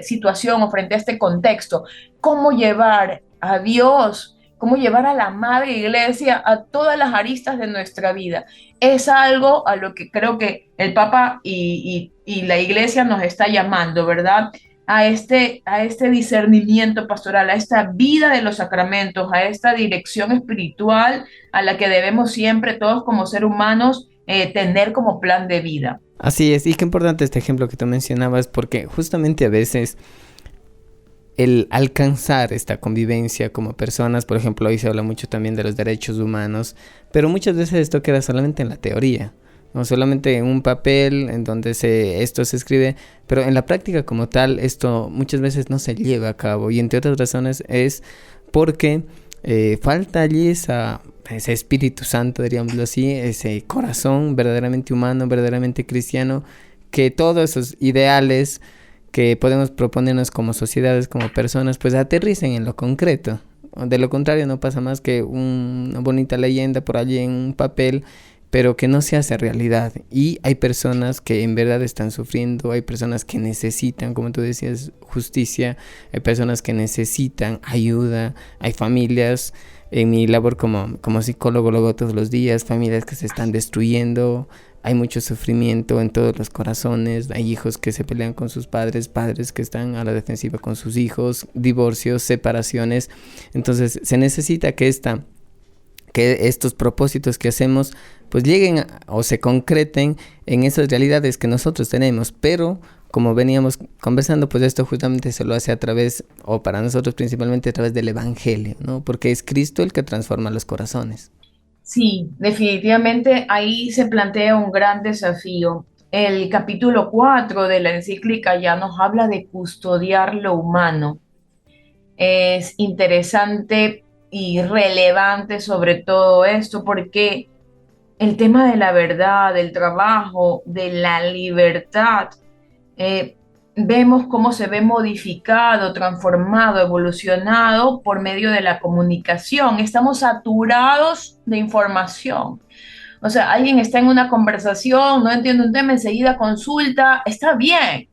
situación o frente a este contexto. ¿Cómo llevar a Dios, cómo llevar a la Madre Iglesia a todas las aristas de nuestra vida? Es algo a lo que creo que el Papa y la Iglesia nos está llamando, ¿verdad? A este discernimiento pastoral, a esta vida de los sacramentos, a esta dirección espiritual a la que debemos siempre todos como seres humanos tener como plan de vida. Así es, y qué importante este ejemplo que tú mencionabas, porque justamente a veces el alcanzar esta convivencia como personas, por ejemplo, hoy se habla mucho también de los derechos humanos, pero muchas veces esto queda solamente en la teoría, no solamente en un papel en donde esto se escribe, pero en la práctica como tal esto muchas veces no se lleva a cabo, y entre otras razones es porque falta allí ese Espíritu Santo, diríamoslo así, ese corazón verdaderamente humano, verdaderamente cristiano, que todos esos ideales que podemos proponernos como sociedades, como personas, pues aterricen en lo concreto. De lo contrario no pasa más que una bonita leyenda por allí en un papel, pero que no se hace realidad. Y hay personas que en verdad están sufriendo, hay personas que necesitan, como tú decías, justicia, hay personas que necesitan ayuda, hay familias, en mi labor como psicólogo lo veo todos los días, familias que se están destruyendo, hay mucho sufrimiento en todos los corazones, hay hijos que se pelean con sus padres, padres que están a la defensiva con sus hijos, divorcios, separaciones. Entonces se necesita que estos propósitos que hacemos pues lleguen o se concreten en esas realidades que nosotros tenemos, pero como veníamos conversando, pues esto justamente se lo hace a través, o para nosotros principalmente a través del Evangelio, ¿no? Porque es Cristo el que transforma los corazones. Sí, definitivamente ahí se plantea un gran desafío. El capítulo 4 de la encíclica ya nos habla de custodiar lo humano. Es interesante y relevante sobre todo esto porque el tema de la verdad, del trabajo, de la libertad, eh, vemos cómo se ve modificado, transformado, evolucionado por medio de la comunicación. Estamos saturados de información. O sea, alguien está en una conversación, no entiende un tema, enseguida consulta, está bien,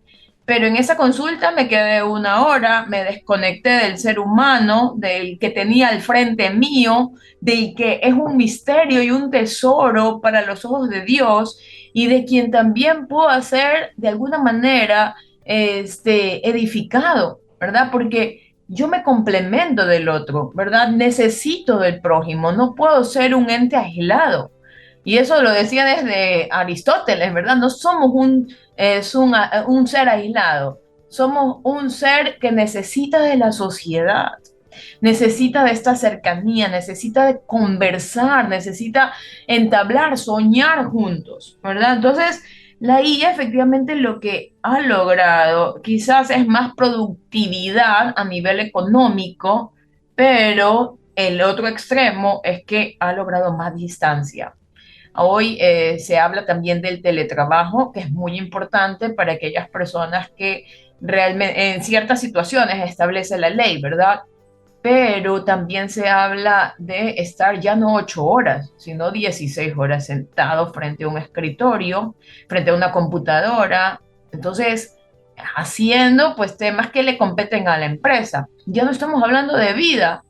pero en esa consulta me quedé una hora, me desconecté del ser humano, del que tenía al frente mío, del que es un misterio y un tesoro para los ojos de Dios y de quien también puedo ser de alguna manera edificado, ¿verdad? Porque yo me complemento del otro, ¿verdad? Necesito del prójimo, no puedo ser un ente aislado. Y eso lo decía desde Aristóteles, ¿verdad? No somos un ser aislado, somos un ser que necesita de la sociedad, necesita de esta cercanía, necesita de conversar, necesita entablar, soñar juntos, ¿verdad? Entonces, la IA efectivamente lo que ha logrado quizás es más productividad a nivel económico, pero el otro extremo es que ha logrado más distancia. Hoy se habla también del teletrabajo, que es muy importante para aquellas personas que realmente en ciertas situaciones establece la ley, ¿verdad? Pero también se habla de estar ya no 8 horas, sino 16 horas sentado frente a un escritorio, frente a una computadora. Entonces, haciendo pues temas que le competen a la empresa. Ya no estamos hablando de vida.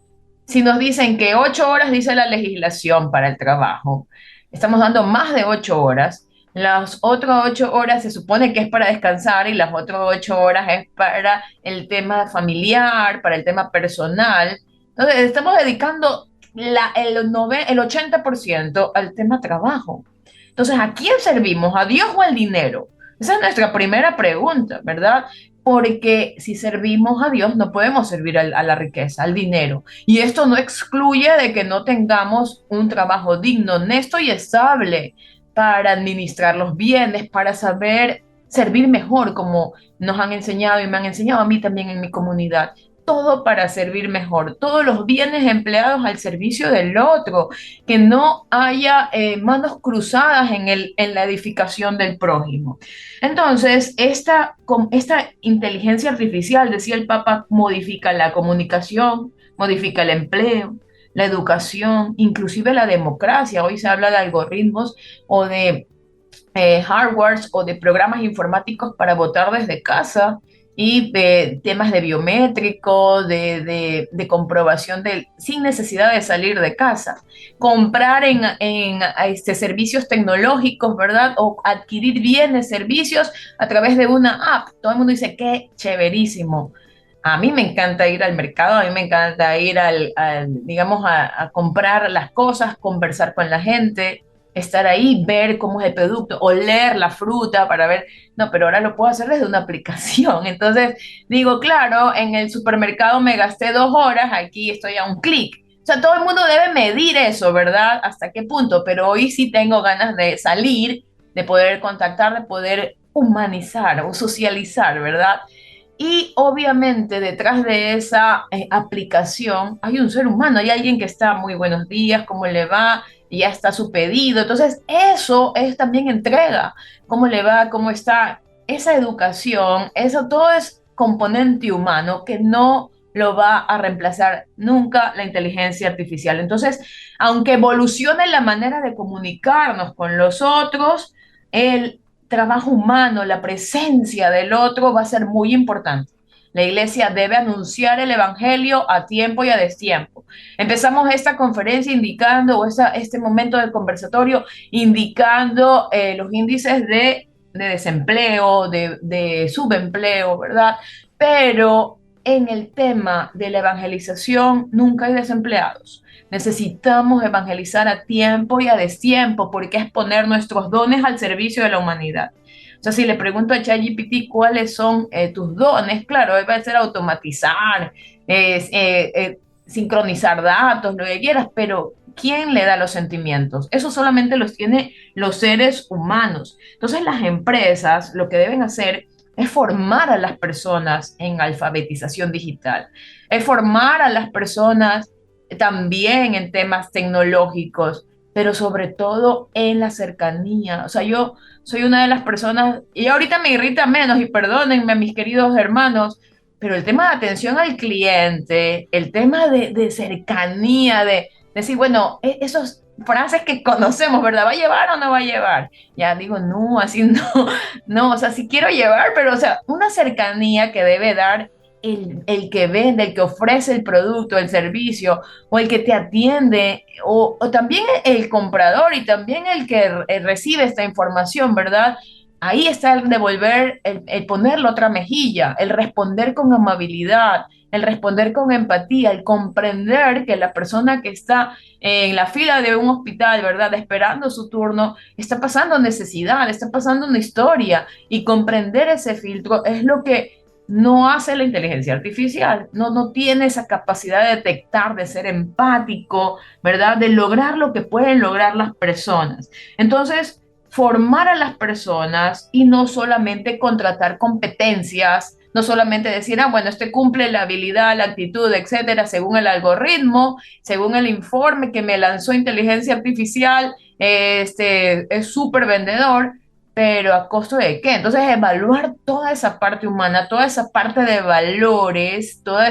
Si nos dicen que 8 horas dice la legislación para el trabajo, estamos dando más de 8 horas. Las otras 8 horas se supone que es para descansar y las otras 8 horas es para el tema familiar, para el tema personal. Entonces, estamos dedicando el 80% al tema trabajo. Entonces, ¿a quién servimos? ¿A Dios o al dinero? Esa es nuestra primera pregunta, ¿verdad? Porque si servimos a Dios, no podemos servir a la riqueza, al dinero. Y esto no excluye de que no tengamos un trabajo digno, honesto y estable para administrar los bienes, para saber servir mejor, como nos han enseñado y me han enseñado a mí también en mi comunidad. Todo para servir mejor, todos los bienes empleados al servicio del otro, que no haya manos cruzadas en la edificación del prójimo. Entonces, esta inteligencia artificial, decía el Papa, modifica la comunicación, modifica el empleo, la educación, inclusive la democracia. Hoy se habla de algoritmos o de hardwares o de programas informáticos para votar desde casa y temas de biométrico, de comprobación sin necesidad de salir de casa. Comprar en servicios tecnológicos, ¿verdad? O adquirir bienes, servicios a través de una app. Todo el mundo dice, qué chéverísimo. A mí me encanta ir al mercado, a mí me encanta ir digamos, a comprar las cosas, conversar con la gente, estar ahí, ver cómo es el producto, oler la fruta para ver, no, pero ahora lo puedo hacer desde una aplicación. Entonces, digo, claro, en el supermercado me gasté 2 horas, aquí estoy a un clic. O sea, todo el mundo debe medir eso, ¿verdad? ¿Hasta qué punto? Pero hoy sí tengo ganas de salir, de poder contactar, de poder humanizar o socializar, ¿verdad? Y obviamente detrás de esa aplicación hay un ser humano, hay alguien que está muy buenos días, ¿cómo le va? Y ya está su pedido. Entonces, eso es también entrega. ¿Cómo le va? ¿Cómo está? esa educación, eso todo es componente humano que no lo va a reemplazar nunca la inteligencia artificial. Entonces, aunque evolucione la manera de comunicarnos con los otros, el trabajo humano, la presencia del otro va a ser muy importante. La iglesia debe anunciar el evangelio a tiempo y a destiempo. Empezamos esta conferencia indicando, o este momento del conversatorio, indicando los índices de desempleo, de subempleo, ¿verdad? Pero en el tema de la evangelización nunca hay desempleados. Necesitamos evangelizar a tiempo y a destiempo porque es poner nuestros dones al servicio de la humanidad. O sea, si le pregunto a ChatGPT cuáles son tus dones, claro, va a ser automatizar, sincronizar datos, lo que quieras, pero ¿quién le da los sentimientos? Eso solamente los tiene los seres humanos. Entonces las empresas lo que deben hacer es formar a las personas en alfabetización digital, es formar a las personas también en temas tecnológicos, pero sobre todo en la cercanía. O sea, yo soy una de las personas, y ahorita me irrita menos, y perdónenme mis queridos hermanos, pero el tema de atención al cliente, el tema de cercanía, de decir, bueno, esos frases que conocemos, ¿verdad? ¿Va a llevar o no va a llevar? Ya digo, no, así no, no, o sea, sí quiero llevar, pero, o sea, una cercanía que debe dar el que vende, el que ofrece el producto, el servicio, o el que te atiende, o también el comprador y también el que recibe esta información, ¿verdad? Ahí está el devolver, el ponerle otra mejilla, el responder con amabilidad, el responder con empatía, el comprender que la persona que está en la fila de un hospital, ¿verdad? Esperando su turno, está pasando necesidad, está pasando una historia, y comprender ese filtro es lo que no hace la inteligencia artificial. No tiene esa capacidad de detectar, de ser empático, ¿verdad? De lograr lo que pueden lograr las personas. Entonces, formar a las personas y no solamente contratar competencias, no solamente decir, ah, bueno, este cumple la habilidad, la actitud, etcétera, según el algoritmo, según el informe que me lanzó inteligencia artificial, es súper vendedor, pero ¿a costo de qué? Entonces, evaluar toda esa parte humana, toda esa parte de valores, toda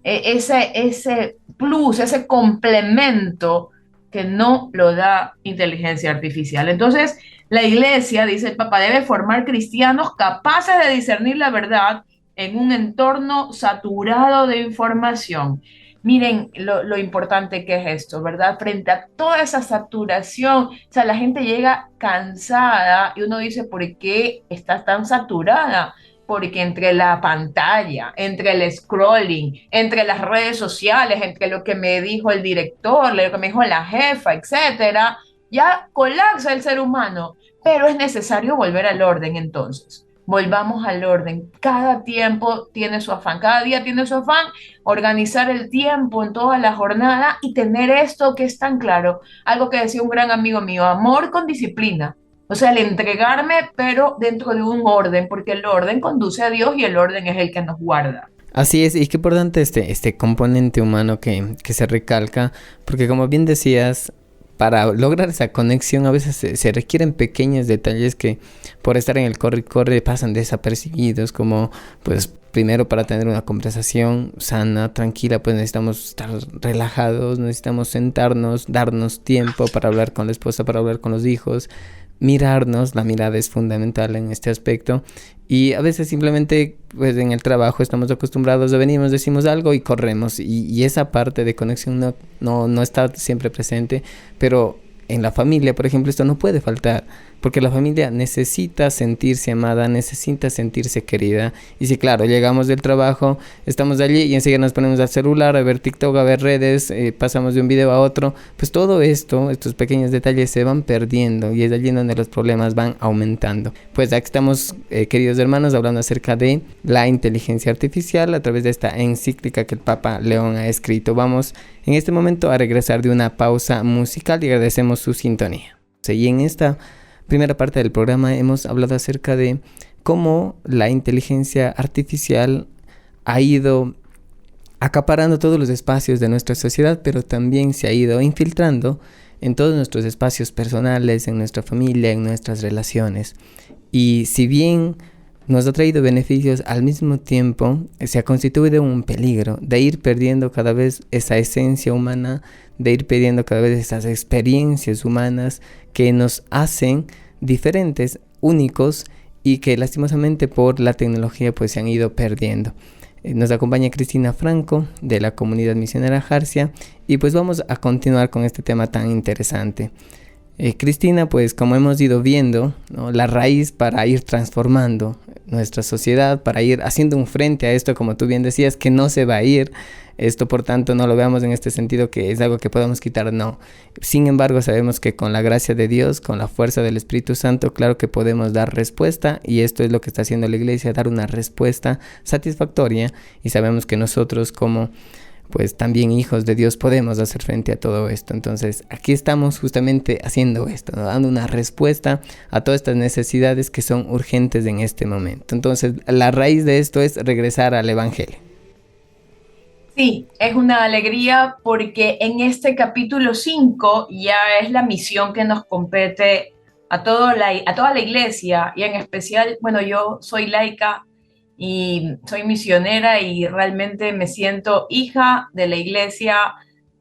ese plus, ese complemento que no lo da inteligencia artificial. Entonces, la iglesia, dice el Papa, debe formar cristianos capaces de discernir la verdad en un entorno saturado de información. Miren lo importante que es esto, ¿verdad? Frente a toda esa saturación, o sea, la gente llega cansada y uno dice, ¿por qué está tan saturada? Porque entre la pantalla, entre el scrolling, entre las redes sociales, entre lo que me dijo el director, lo que me dijo la jefa, etcétera, ya colapsa el ser humano, pero es necesario volver al orden entonces. Volvamos al orden. Cada tiempo tiene su afán, cada día tiene su afán, organizar el tiempo en toda la jornada y tener esto que es tan claro, algo que decía un gran amigo mío, amor con disciplina. O sea, el entregarme, pero dentro de un orden, porque el orden conduce a Dios y el orden es el que nos guarda. Así es, y qué importante este componente humano que se recalca, porque como bien decías, para lograr esa conexión a veces se requieren pequeños detalles que por estar en el corre y corre pasan desapercibidos, como pues primero para tener una conversación sana, tranquila, pues necesitamos estar relajados, necesitamos sentarnos, darnos tiempo para hablar con la esposa, para hablar con los hijos, mirarnos. La mirada es fundamental en este aspecto, y a veces simplemente pues en el trabajo estamos acostumbrados a venimos, decimos algo y corremos, y esa parte de conexión no está siempre presente. Pero en la familia, por ejemplo, esto no puede faltar, porque la familia necesita sentirse amada, necesita sentirse querida. Y sí, claro, llegamos del trabajo, estamos allí y enseguida nos ponemos al celular, a ver TikTok, a ver redes, pasamos de un video a otro, pues todo esto, estos pequeños detalles se van perdiendo, y es allí donde los problemas van aumentando. Pues aquí estamos, queridos hermanos, hablando acerca de la inteligencia artificial a través de esta encíclica que el Papa León ha escrito. Vamos en este momento a regresar de una pausa musical y agradecemos su sintonía. Y en esta primera parte del programa hemos hablado acerca de cómo la inteligencia artificial ha ido acaparando todos los espacios de nuestra sociedad, pero también se ha ido infiltrando en todos nuestros espacios personales, en nuestra familia, en nuestras relaciones. Y si bien nos ha traído beneficios, al mismo tiempo se ha constituido un peligro de ir perdiendo cada vez esa esencia humana, de ir perdiendo cada vez esas experiencias humanas que nos hacen diferentes, únicos, y que lastimosamente por la tecnología pues se han ido perdiendo. Nos acompaña Cristina Franco de la Comunidad Misionera Jarcia y pues vamos a continuar con este tema tan interesante. Cristina, pues como hemos ido viendo, ¿no?, la raíz para ir transformando nuestra sociedad, para ir haciendo un frente a esto, como tú bien decías, que no se va a ir. Esto, por tanto, no lo veamos en este sentido que es algo que podemos quitar, no. Sin embargo, sabemos que con la gracia de Dios, con la fuerza del Espíritu Santo, claro que podemos dar respuesta, y esto es lo que está haciendo la Iglesia, dar una respuesta satisfactoria, y sabemos que nosotros como pues también hijos de Dios podemos hacer frente a todo esto. Entonces aquí estamos justamente haciendo esto, ¿no?, dando una respuesta a todas estas necesidades que son urgentes en este momento. Entonces la raíz de esto es regresar al Evangelio. Sí, es una alegría porque en este capítulo 5 ya es la misión que nos compete a toda la iglesia, y en especial, bueno, yo soy laica y soy misionera y realmente me siento hija de la iglesia,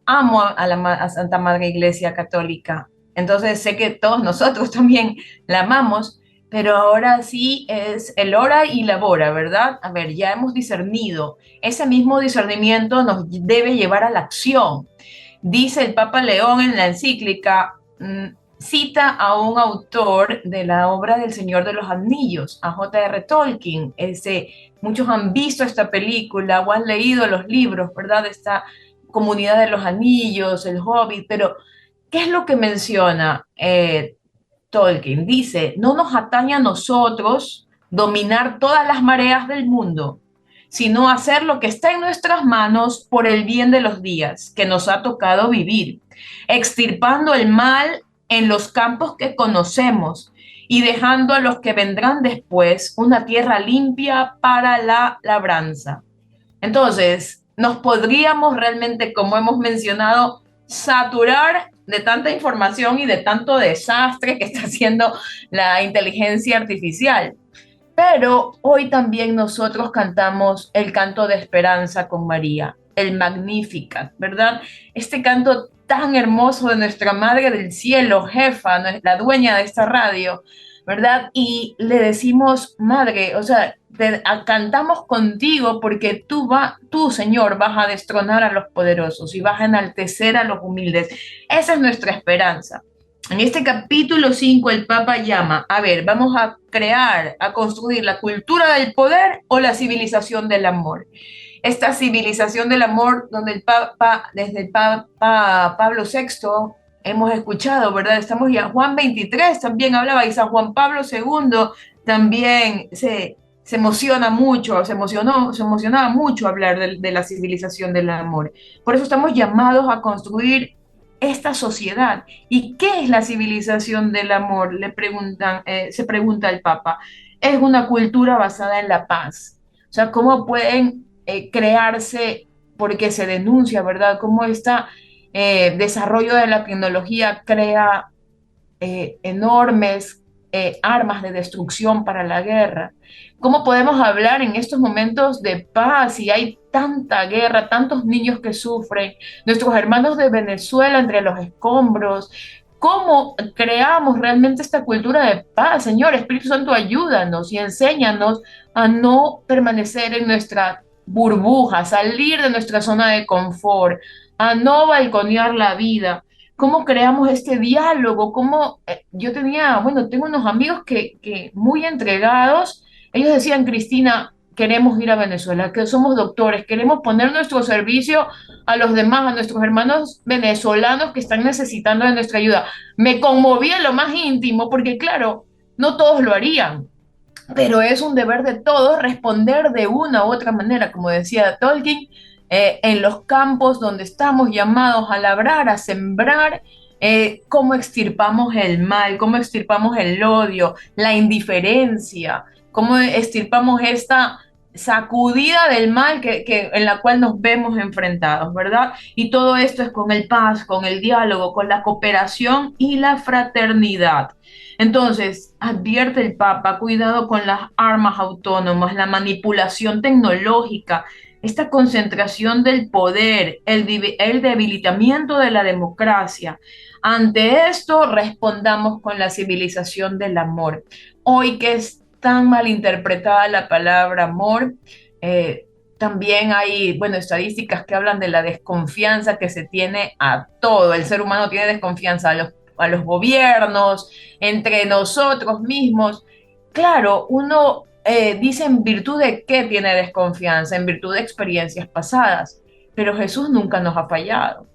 amo a Santa Madre Iglesia Católica, entonces sé que todos nosotros también la amamos, pero ahora sí es el hora y la hora, ¿verdad? A ver, ya hemos discernido, ese mismo discernimiento nos debe llevar a la acción. Dice el Papa León en la encíclica, cita a un autor de la obra del Señor de los Anillos, a J.R. Tolkien. Muchos han visto esta película o han leído los libros, ¿verdad? Esta Comunidad de los Anillos, El Hobbit, pero ¿qué es lo que menciona Tolkien? Dice, no nos atañe a nosotros dominar todas las mareas del mundo, sino hacer lo que está en nuestras manos por el bien de los días que nos ha tocado vivir, extirpando el mal en los campos que conocemos y dejando a los que vendrán después una tierra limpia para la labranza. Entonces, nos podríamos realmente, como hemos mencionado, saturar de tanta información y de tanto desastre que está haciendo la inteligencia artificial. Pero hoy también nosotros cantamos el canto de esperanza con María, el Magnificat, ¿verdad? Este canto tan hermoso de nuestra Madre del Cielo, jefa, la dueña de esta radio, ¿verdad? Y le decimos, Madre, o sea, cantamos contigo porque tú, Señor, vas a destronar a los poderosos y vas a enaltecer a los humildes. Esa es nuestra esperanza. En este capítulo 5 el Papa llama, a ver, vamos a crear, a construir la cultura del poder o la civilización del amor. Esta civilización del amor donde el Papa, desde el Papa Pablo VI, hemos escuchado, ¿verdad? Estamos ya, Juan 23 también hablaba, y San Juan Pablo II también se emociona mucho, se emocionaba mucho hablar de la civilización del amor. Por eso estamos llamados a construir esta sociedad. ¿Y qué es la civilización del amor? Se pregunta el Papa. Es una cultura basada en la paz. O sea, ¿cómo pueden crearse? Porque se denuncia, ¿verdad? Cómo este desarrollo de la tecnología crea enormes armas de destrucción para la guerra. ¿Cómo podemos hablar en estos momentos de paz si hay tanta guerra, tantos niños que sufren, nuestros hermanos de Venezuela entre los escombros? ¿Cómo creamos realmente esta cultura de paz? Señor, Espíritu Santo, ayúdanos y enséñanos a no permanecer en nuestra burbuja, salir de nuestra zona de confort, a no balconear la vida. ¿Cómo creamos este diálogo? Yo tengo unos amigos que muy entregados, ellos decían, Cristina, queremos ir a Venezuela, que somos doctores, queremos poner nuestro servicio a los demás, a nuestros hermanos venezolanos que están necesitando de nuestra ayuda. Me conmovía en lo más íntimo porque, claro, no todos lo harían, pero es un deber de todos responder de una u otra manera, como decía Tolkien, en los campos donde estamos llamados a labrar, a sembrar, cómo extirpamos el mal, cómo extirpamos el odio, la indiferencia, cómo extirpamos esta sacudida del mal en la cual nos vemos enfrentados, ¿verdad? Y todo esto es con el paz, con el diálogo, con la cooperación y la fraternidad. Entonces, advierte el Papa, cuidado con las armas autónomas, la manipulación tecnológica, esta concentración del poder, el debilitamiento de la democracia. Ante esto, respondamos con la civilización del amor. Hoy que es tan mal interpretada la palabra amor, también hay, bueno, estadísticas que hablan de la desconfianza que se tiene a todo. El ser humano tiene desconfianza a los gobiernos, entre nosotros mismos. Claro, uno dice en virtud de qué tiene desconfianza, en virtud de experiencias pasadas, pero Jesús nunca nos ha fallado.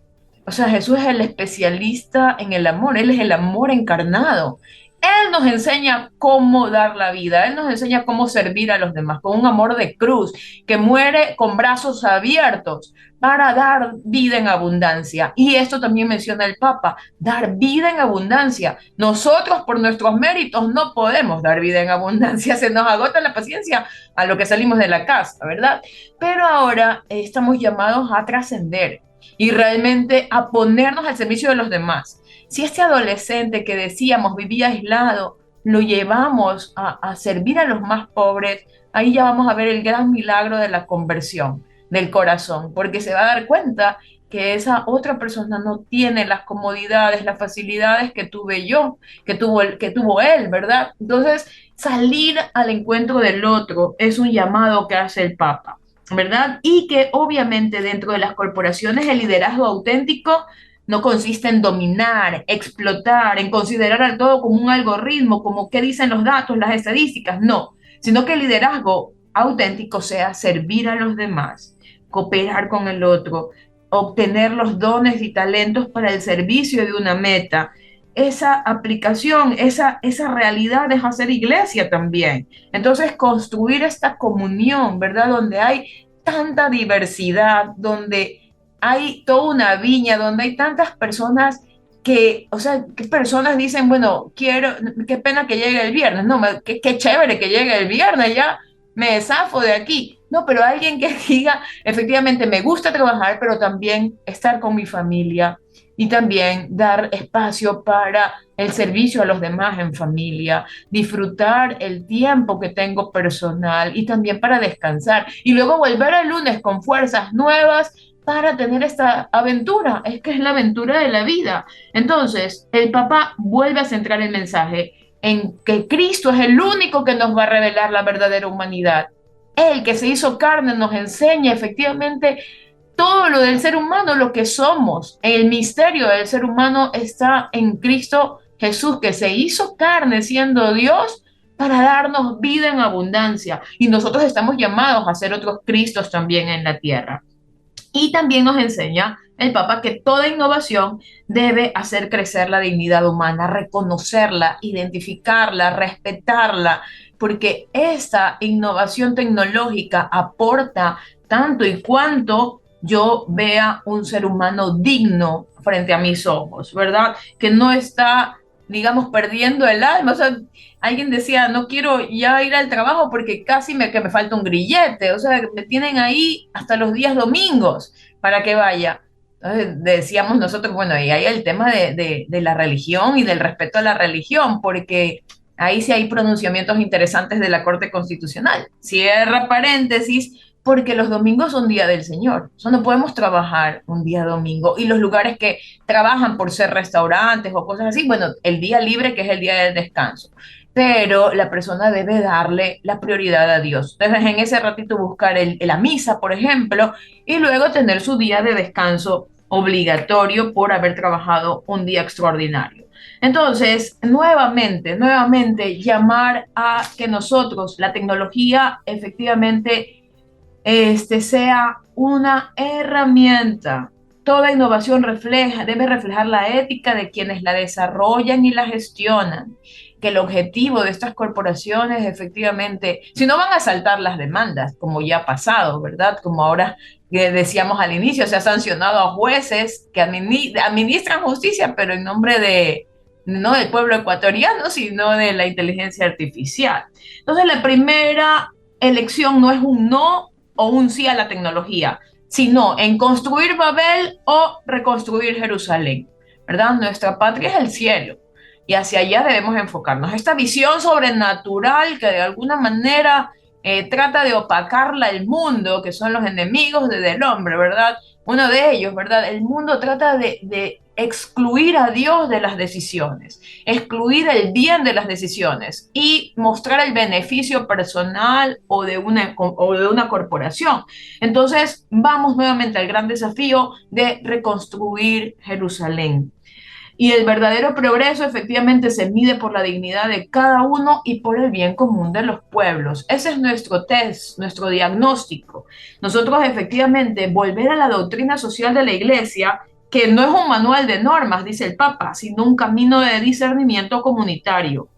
O sea, Jesús es el especialista en el amor, Él es el amor encarnado. Él nos enseña cómo dar la vida, Él nos enseña cómo servir a los demás, con un amor de cruz, que muere con brazos abiertos para dar vida en abundancia. Y esto también menciona el Papa, dar vida en abundancia. Nosotros por nuestros méritos no podemos dar vida en abundancia, se nos agota la paciencia a lo que salimos de la casa, ¿verdad? Pero ahora estamos llamados a trascender y realmente a ponernos al servicio de los demás. Si este adolescente que decíamos vivía aislado, lo llevamos a servir a los más pobres, ahí ya vamos a ver el gran milagro de la conversión del corazón, porque se va a dar cuenta que esa otra persona no tiene las comodidades, las facilidades que tuve yo, que tuvo él, ¿verdad? Entonces, salir al encuentro del otro es un llamado que hace el Papa, ¿verdad? Y que obviamente dentro de las corporaciones el liderazgo auténtico no consiste en dominar, explotar, en considerar al todo como un algoritmo, como qué dicen los datos, las estadísticas, no, sino que el liderazgo auténtico sea servir a los demás, cooperar con el otro, obtener los dones y talentos para el servicio de una meta. Esa aplicación, esa realidad es hacer iglesia también. Entonces, construir esta comunión, ¿verdad? Donde hay tanta diversidad, donde hay toda una viña, donde hay tantas personas que, o sea, que personas dicen, bueno, quiero, qué pena que llegue el viernes, no, qué chévere que llegue el viernes, ya me zafo de aquí. No, pero alguien que diga, efectivamente, me gusta trabajar, pero también estar con mi familia y también dar espacio para el servicio a los demás en familia, disfrutar el tiempo que tengo personal y también para descansar y luego volver el lunes con fuerzas nuevas para tener esta aventura, es que es la aventura de la vida. Entonces, el Papa vuelve a centrar el mensaje en que Cristo es el único que nos va a revelar la verdadera humanidad. Él que se hizo carne nos enseña efectivamente todo lo del ser humano, lo que somos. El misterio del ser humano está en Cristo Jesús, que se hizo carne siendo Dios para darnos vida en abundancia. Y nosotros estamos llamados a ser otros Cristos también en la tierra. Y también nos enseña el Papa que toda innovación debe hacer crecer la dignidad humana, reconocerla, identificarla, respetarla, porque esta innovación tecnológica aporta tanto y cuanto yo vea un ser humano digno frente a mis ojos, ¿verdad? Que no está, digamos, perdiendo el alma. O sea, alguien decía, no quiero ya ir al trabajo porque casi que me falta un grillete. O sea, me tienen ahí hasta los días domingos para que vaya. Entonces decíamos nosotros, bueno, y hay el tema de la religión y del respeto a la religión, porque ahí sí hay pronunciamientos interesantes de la Corte Constitucional. Cierra paréntesis, porque los domingos son día del Señor. O sea, no podemos trabajar un día domingo. Y los lugares que trabajan por ser restaurantes o cosas así, bueno, el día libre que es el día del descanso. Pero la persona debe darle la prioridad a Dios. Entonces, en ese ratito buscar la misa, por ejemplo, y luego tener su día de descanso obligatorio por haber trabajado un día extraordinario. Entonces, nuevamente, llamar a que nosotros, la tecnología, efectivamente, sea una herramienta. Toda innovación debe reflejar la ética de quienes la desarrollan y la gestionan. Que el objetivo de estas corporaciones, efectivamente, si no van a saltar las demandas, como ya ha pasado, ¿verdad? Como ahora que decíamos al inicio, se ha sancionado a jueces que administran justicia, pero en nombre de, no del pueblo ecuatoriano, sino de la inteligencia artificial. Entonces, la primera elección no es un no o un sí a la tecnología, sino en construir Babel o reconstruir Jerusalén, ¿verdad? Nuestra patria es el cielo y hacia allá debemos enfocarnos. Esta visión sobrenatural que de alguna manera trata de opacarla el mundo, que son los enemigos del hombre, ¿verdad? Uno de ellos, ¿verdad? El mundo trata de excluir a Dios de las decisiones, excluir el bien de las decisiones y mostrar el beneficio personal o de una corporación. Entonces, vamos nuevamente al gran desafío de reconstruir Jerusalén. Y el verdadero progreso efectivamente se mide por la dignidad de cada uno y por el bien común de los pueblos. Ese es nuestro test, nuestro diagnóstico. Nosotros efectivamente volver a la doctrina social de la Iglesia, que no es un manual de normas, dice el Papa, sino un camino de discernimiento comunitario.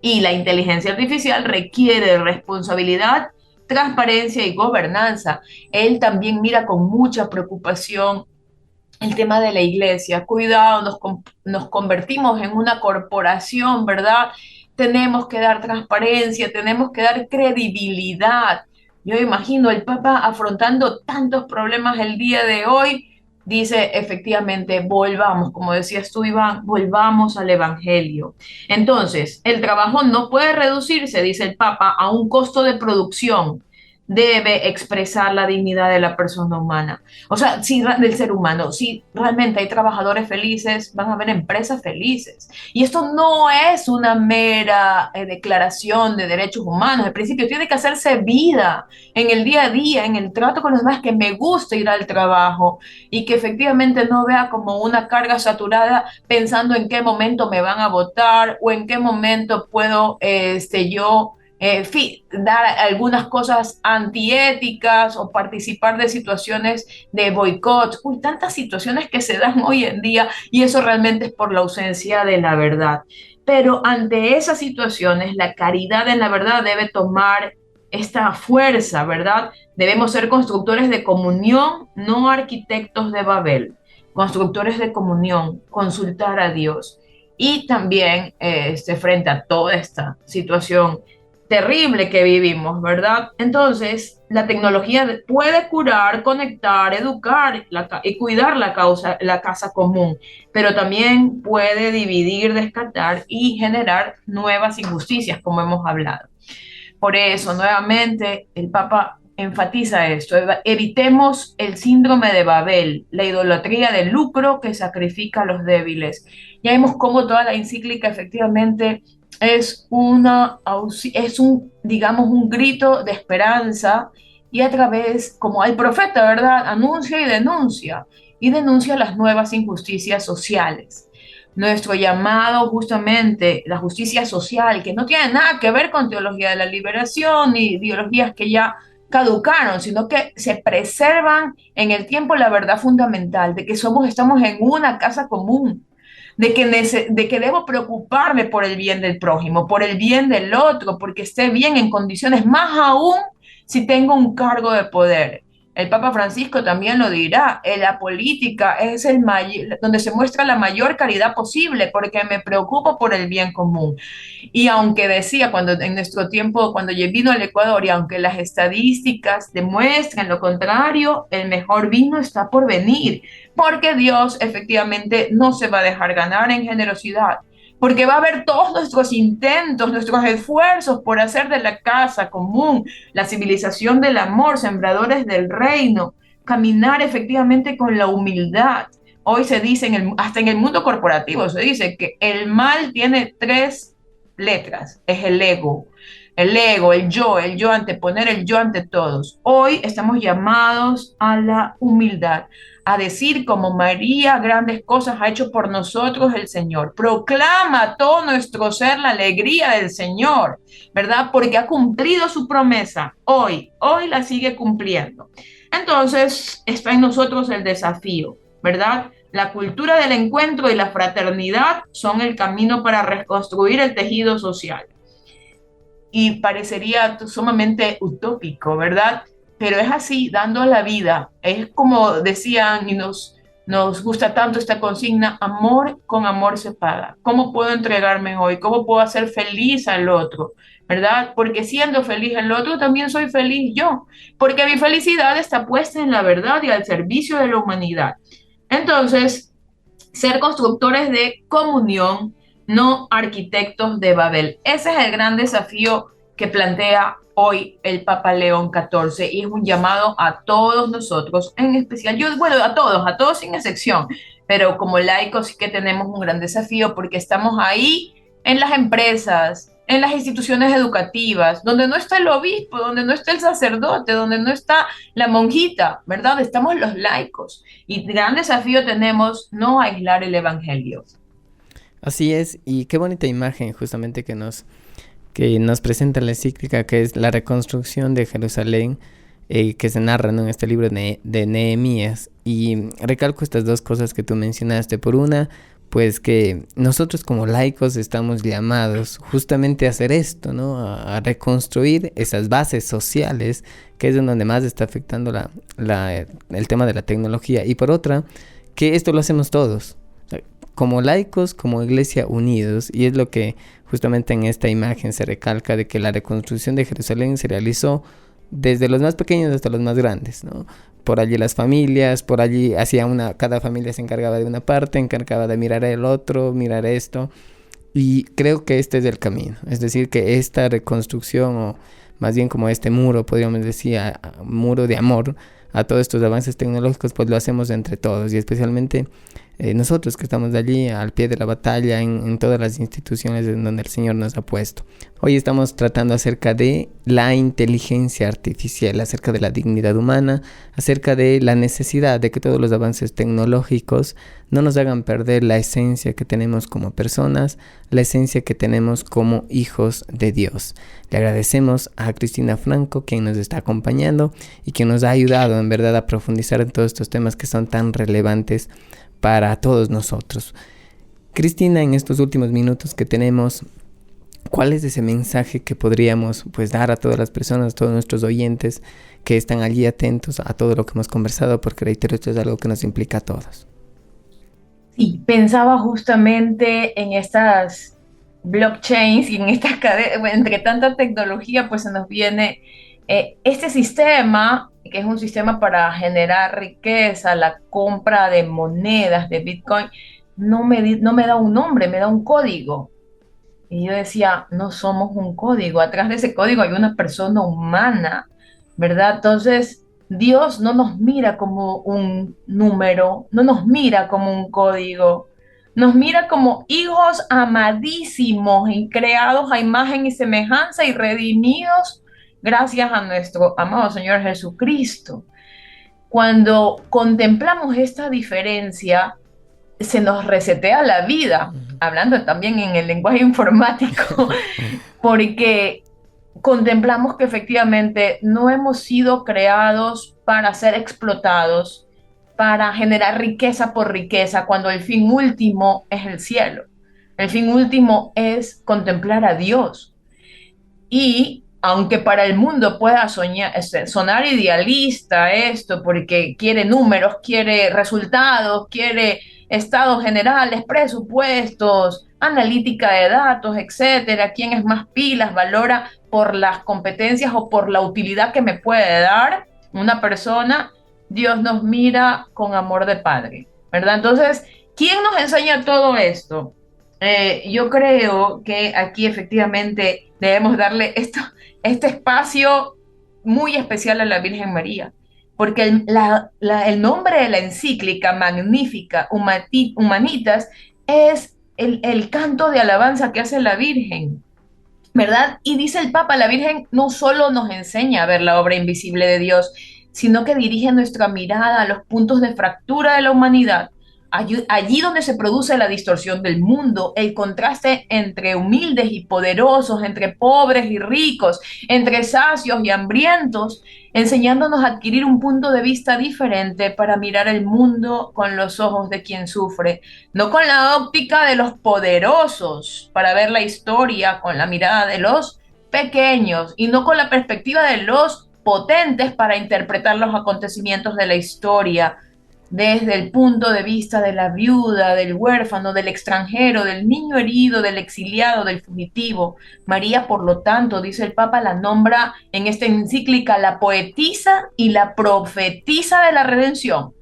Y la inteligencia artificial requiere responsabilidad, transparencia y gobernanza. Él también mira con mucha preocupación el tema de la iglesia. Cuidado, nos convertimos en una corporación, ¿verdad? Tenemos que dar transparencia, tenemos que dar credibilidad. Yo imagino el Papa afrontando tantos problemas el día de hoy, dice efectivamente, volvamos, como decías tú, Iván, volvamos al Evangelio. Entonces, el trabajo no puede reducirse, dice el Papa, a un costo de producción. Debe expresar la dignidad de la persona humana. O sea, si del ser humano, si realmente hay trabajadores felices, van a haber empresas felices. Y esto no es una mera declaración de derechos humanos. Al principio tiene que hacerse vida en el día a día, en el trato con los demás, que me guste ir al trabajo y que efectivamente no vea como una carga saturada pensando en qué momento me van a votar o en qué momento puedo yo dar algunas cosas antiéticas o participar de situaciones de boicot. Uy, tantas situaciones que se dan hoy en día y eso realmente es por la ausencia de la verdad. Pero ante esas situaciones, la caridad en la verdad debe tomar esta fuerza, ¿verdad? Debemos ser constructores de comunión, no arquitectos de Babel. Constructores de comunión, consultar a Dios. Y también frente a toda esta situación terrible que vivimos, ¿verdad? Entonces, la tecnología puede curar, conectar, educar y cuidar la casa común, pero también puede dividir, descartar y generar nuevas injusticias, como hemos hablado. Por eso, nuevamente, el Papa enfatiza esto: evitemos el síndrome de Babel, la idolatría del lucro que sacrifica a los débiles. Ya vemos cómo toda la encíclica efectivamente digamos, un grito de esperanza y a través, como el profeta, ¿verdad? Anuncia y denuncia las nuevas injusticias sociales. Nuestro llamado justamente, la justicia social, que no tiene nada que ver con teología de la liberación ni ideologías que ya caducaron, sino que se preservan en el tiempo la verdad fundamental de que estamos en una casa común, de que debo preocuparme por el bien del prójimo, por el bien del otro, porque esté bien en condiciones, más aún si tengo un cargo de poder. El Papa Francisco también lo dirá: en la política es donde se muestra la mayor caridad posible, porque me preocupo por el bien común. Y aunque decía, en nuestro tiempo, cuando vino al Ecuador, y aunque las estadísticas demuestran lo contrario, el mejor vino está por venir, porque Dios efectivamente no se va a dejar ganar en generosidad, porque va a ver todos nuestros intentos, nuestros esfuerzos por hacer de la casa común la civilización del amor, sembradores del reino, caminar efectivamente con la humildad. Hoy se dice, hasta en el mundo corporativo, se dice que el mal tiene tres letras: es el ego. El yo, anteponer el yo ante todos. Hoy estamos llamados a la humildad, a decir como María: grandes cosas ha hecho por nosotros el Señor. Proclama a todo nuestro ser la alegría del Señor, ¿verdad? Porque ha cumplido su promesa. Hoy la sigue cumpliendo. Entonces, está en nosotros el desafío, ¿verdad? La cultura del encuentro y la fraternidad son el camino para reconstruir el tejido social. Y parecería sumamente utópico, ¿verdad? Pero es así, dando la vida. Es como decían, y nos gusta tanto esta consigna: amor con amor se paga. ¿Cómo puedo entregarme hoy? ¿Cómo puedo hacer feliz al otro? ¿Verdad? Porque siendo feliz el otro, también soy feliz yo. Porque mi felicidad está puesta en la verdad y al servicio de la humanidad. Entonces, ser constructores de comunión no arquitectos de Babel. Ese es el gran desafío que plantea hoy el Papa León XIV y es un llamado a todos nosotros, en especial, yo, bueno, a todos sin excepción, pero como laicos sí que tenemos un gran desafío porque estamos ahí en las empresas, en las instituciones educativas, donde no está el obispo, donde no está el sacerdote, donde no está la monjita, ¿verdad? Estamos los laicos y gran desafío tenemos no aislar el evangelio. Así es, y qué bonita imagen justamente que nos presenta la encíclica, que es la reconstrucción de Jerusalén, que se narra, ¿no?, en este libro de Nehemías. Y recalco estas dos cosas que tú mencionaste. Por una, pues que nosotros como laicos estamos llamados justamente a hacer esto, ¿no? A reconstruir esas bases sociales, que es en donde más está afectando el tema de la tecnología. Y por otra, que esto lo hacemos todos, como laicos, como iglesia unidos, y es lo que justamente en esta imagen se recalca, de que la reconstrucción de Jerusalén se realizó desde los más pequeños hasta los más grandes, ¿no? Por allí las familias, por allí cada familia se encargaba de una parte, encargaba de mirar el otro, mirar esto, y creo que este es el camino, es decir, que esta reconstrucción, o más bien como este muro, podríamos decir, muro de amor a todos estos avances tecnológicos, pues lo hacemos entre todos, y especialmente nosotros que estamos de allí al pie de la batalla en todas las instituciones en donde el Señor nos ha puesto. Hoy estamos tratando acerca de la inteligencia artificial, acerca de la dignidad humana, acerca de la necesidad de que todos los avances tecnológicos no nos hagan perder la esencia que tenemos como personas, la esencia que tenemos como hijos de Dios. Le agradecemos a Cristina Franco, quien nos está acompañando y quien nos ha ayudado en verdad a profundizar en todos estos temas que son tan relevantes para todos nosotros. Cristina, en estos últimos minutos que tenemos, ¿cuál es ese mensaje que podríamos pues dar a todas las personas, a todos nuestros oyentes que están allí atentos a todo lo que hemos conversado? Porque reitero, esto es algo que nos implica a todos. Sí, pensaba justamente en estas blockchains y en estas cadenas, bueno, entre tanta tecnología, pues se nos viene este sistema, que es un sistema para generar riqueza, la compra de monedas, de Bitcoin, no me da un nombre, me da un código. Y yo decía, no somos un código, atrás de ese código hay una persona humana, ¿verdad? Entonces, Dios no nos mira como un número, no nos mira como un código, nos mira como hijos amadísimos y creados a imagen y semejanza y redimidos gracias a nuestro amado Señor Jesucristo. Cuando contemplamos esta diferencia, se nos resetea la vida, hablando también en el lenguaje informático, porque contemplamos que efectivamente no hemos sido creados para ser explotados, para generar riqueza por riqueza, cuando el fin último es el cielo. El fin último es contemplar a Dios. Y aunque para el mundo pueda sonar idealista esto, porque quiere números, quiere resultados, quiere estados generales, presupuestos, analítica de datos, etcétera, quién es más pilas, valora por las competencias o por la utilidad que me puede dar una persona, Dios nos mira con amor de padre, ¿verdad? Entonces, ¿quién nos enseña todo esto? Yo creo que aquí efectivamente debemos darle este espacio muy especial a la Virgen María, porque el nombre de la encíclica magnífica Humanitas es el canto de alabanza que hace la Virgen, ¿verdad? Y dice el Papa, la Virgen no solo nos enseña a ver la obra invisible de Dios, sino que dirige nuestra mirada a los puntos de fractura de la humanidad, allí donde se produce la distorsión del mundo, el contraste entre humildes y poderosos, entre pobres y ricos, entre sacios y hambrientos, enseñándonos a adquirir un punto de vista diferente para mirar el mundo con los ojos de quien sufre, no con la óptica de los poderosos, para ver la historia con la mirada de los pequeños y no con la perspectiva de los potentes para interpretar los acontecimientos de la historia desde el punto de vista de la viuda, del huérfano, del extranjero, del niño herido, del exiliado, del fugitivo. María, por lo tanto, dice el Papa, la nombra en esta encíclica la poetisa y la profetisa de la redención,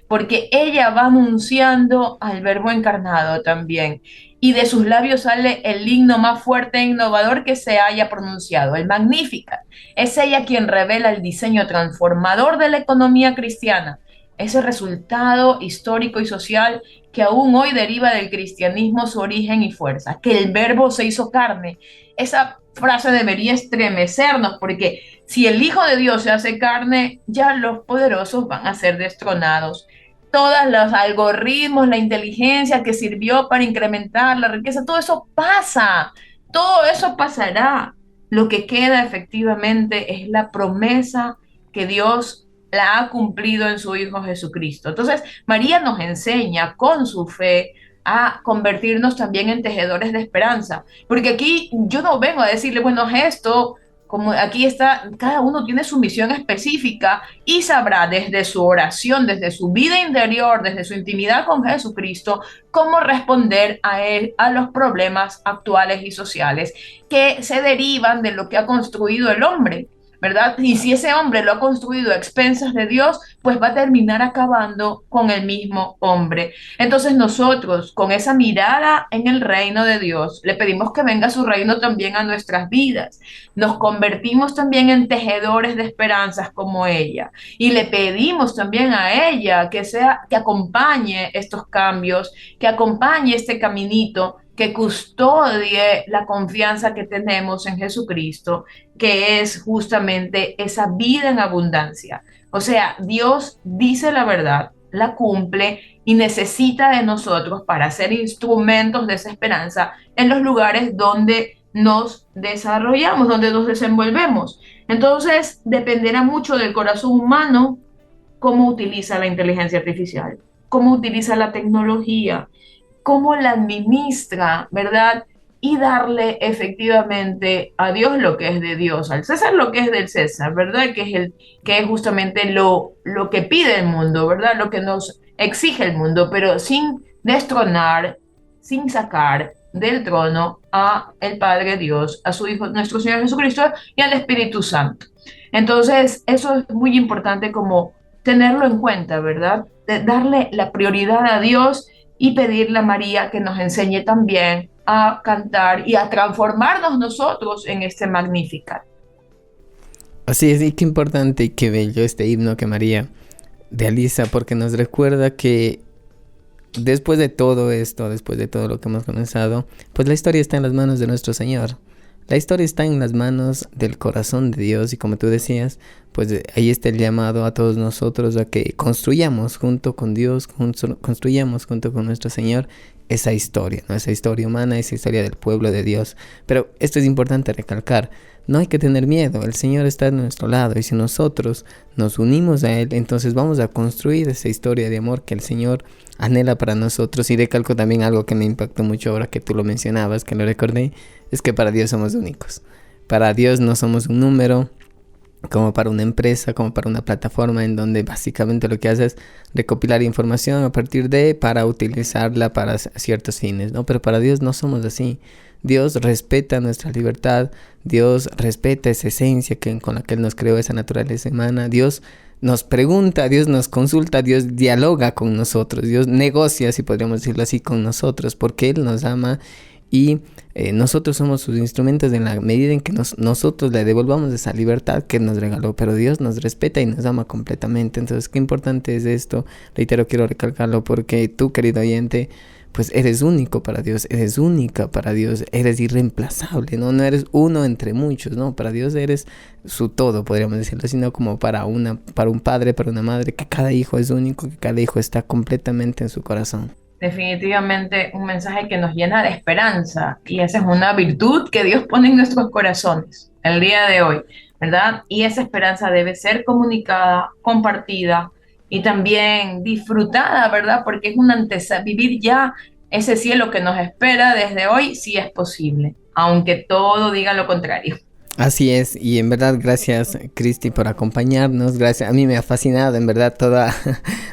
porque ella va anunciando al Verbo encarnado también. y de sus labios sale el himno más fuerte e innovador que se haya pronunciado, el Magnificat. Es ella quien revela el diseño transformador de la economía cristiana, ese resultado histórico y social que aún hoy deriva del cristianismo su origen y fuerza, que el verbo se hizo carne. Esa frase debería estremecernos porque si el Hijo de Dios se hace carne, ya los poderosos van a ser destronados. Todos los algoritmos, la inteligencia que sirvió para incrementar la riqueza, todo eso pasa, todo eso pasará. Lo que queda efectivamente es la promesa que Dios la ha cumplido en su Hijo Jesucristo. Entonces, María nos enseña con su fe a convertirnos también en tejedores de esperanza, porque aquí yo no vengo a decirle, bueno, esto, como aquí está, cada uno tiene su misión específica y sabrá desde su oración, desde su vida interior, desde su intimidad con Jesucristo, cómo responder a él, a los problemas actuales y sociales que se derivan de lo que ha construido el hombre. ¿Verdad? Y si ese hombre lo ha construido a expensas de Dios, pues va a terminar acabando con el mismo hombre. Entonces nosotros, con esa mirada en el reino de Dios, le pedimos que venga su reino también a nuestras vidas. Nos convertimos también en tejedores de esperanzas como ella. Y le pedimos también a ella que sea, que acompañe estos cambios, que acompañe este caminito, que custodie la confianza que tenemos en Jesucristo, que es justamente esa vida en abundancia. O sea, Dios dice la verdad, la cumple y necesita de nosotros para ser instrumentos de esa esperanza en los lugares donde nos desarrollamos, donde nos desenvolvemos. Entonces, dependerá mucho del corazón humano cómo utiliza la inteligencia artificial, cómo utiliza la tecnología, cómo la administra, ¿verdad? Y darle efectivamente a Dios lo que es de Dios, al César lo que es del César, ¿verdad? Que es justamente lo que pide el mundo, ¿verdad? Lo que nos exige el mundo, pero sin destronar, sin sacar del trono a el Padre Dios, a su Hijo, nuestro Señor Jesucristo y al Espíritu Santo. Entonces, eso es muy importante como tenerlo en cuenta, ¿verdad? De darle la prioridad a Dios y pedirle a María que nos enseñe también a cantar y a transformarnos nosotros en este Magnificat. Así es, y qué importante y qué bello este himno que María realiza, porque nos recuerda que después de todo esto, después de todo lo que hemos comenzado, pues la historia está en las manos de nuestro Señor. La historia está en las manos del corazón de Dios y como tú decías, pues ahí está el llamado a todos nosotros a que construyamos junto con Dios, construyamos junto con nuestro Señor esa historia, ¿no? Esa historia humana, esa historia del pueblo de Dios. Pero esto es importante recalcar, no hay que tener miedo, el Señor está a nuestro lado y si nosotros nos unimos a Él, entonces vamos a construir esa historia de amor que el Señor anhela para nosotros. Y recalco también algo que me impactó mucho ahora que tú lo mencionabas, que lo recordé, es que para Dios somos únicos. Para Dios no somos un número, como para una empresa, como para una plataforma en donde básicamente lo que hace es recopilar información a partir de para utilizarla para ciertos fines, ¿no? Pero para Dios no somos así. Dios respeta nuestra libertad, Dios respeta esa esencia con la que Él nos creó, esa naturaleza humana. Dios nos pregunta, Dios nos consulta, Dios dialoga con nosotros, Dios negocia, si podríamos decirlo así, con nosotros, porque Él nos ama y nosotros somos sus instrumentos en la medida en que nosotros le devolvamos esa libertad que Él nos regaló, pero Dios nos respeta y nos ama completamente. Entonces, qué importante es esto. Reitero, quiero recalcarlo porque tú, querido oyente, pues eres único para Dios, eres única para Dios, eres irreemplazable, ¿no? No eres uno entre muchos, ¿no? Para Dios eres su todo, podríamos decirlo así, ¿no? Como para un padre, para una madre, que cada hijo es único, que cada hijo está completamente en su corazón. Definitivamente un mensaje que nos llena de esperanza y esa es una virtud que Dios pone en nuestros corazones el día de hoy, ¿verdad? Y esa esperanza debe ser comunicada, compartida y también disfrutada, ¿verdad? Porque es una antesala, vivir ya ese cielo que nos espera desde hoy, sí es posible, aunque todo diga lo contrario. Así es, y en verdad gracias Cristi por acompañarnos, gracias, a mí me ha fascinado en verdad toda,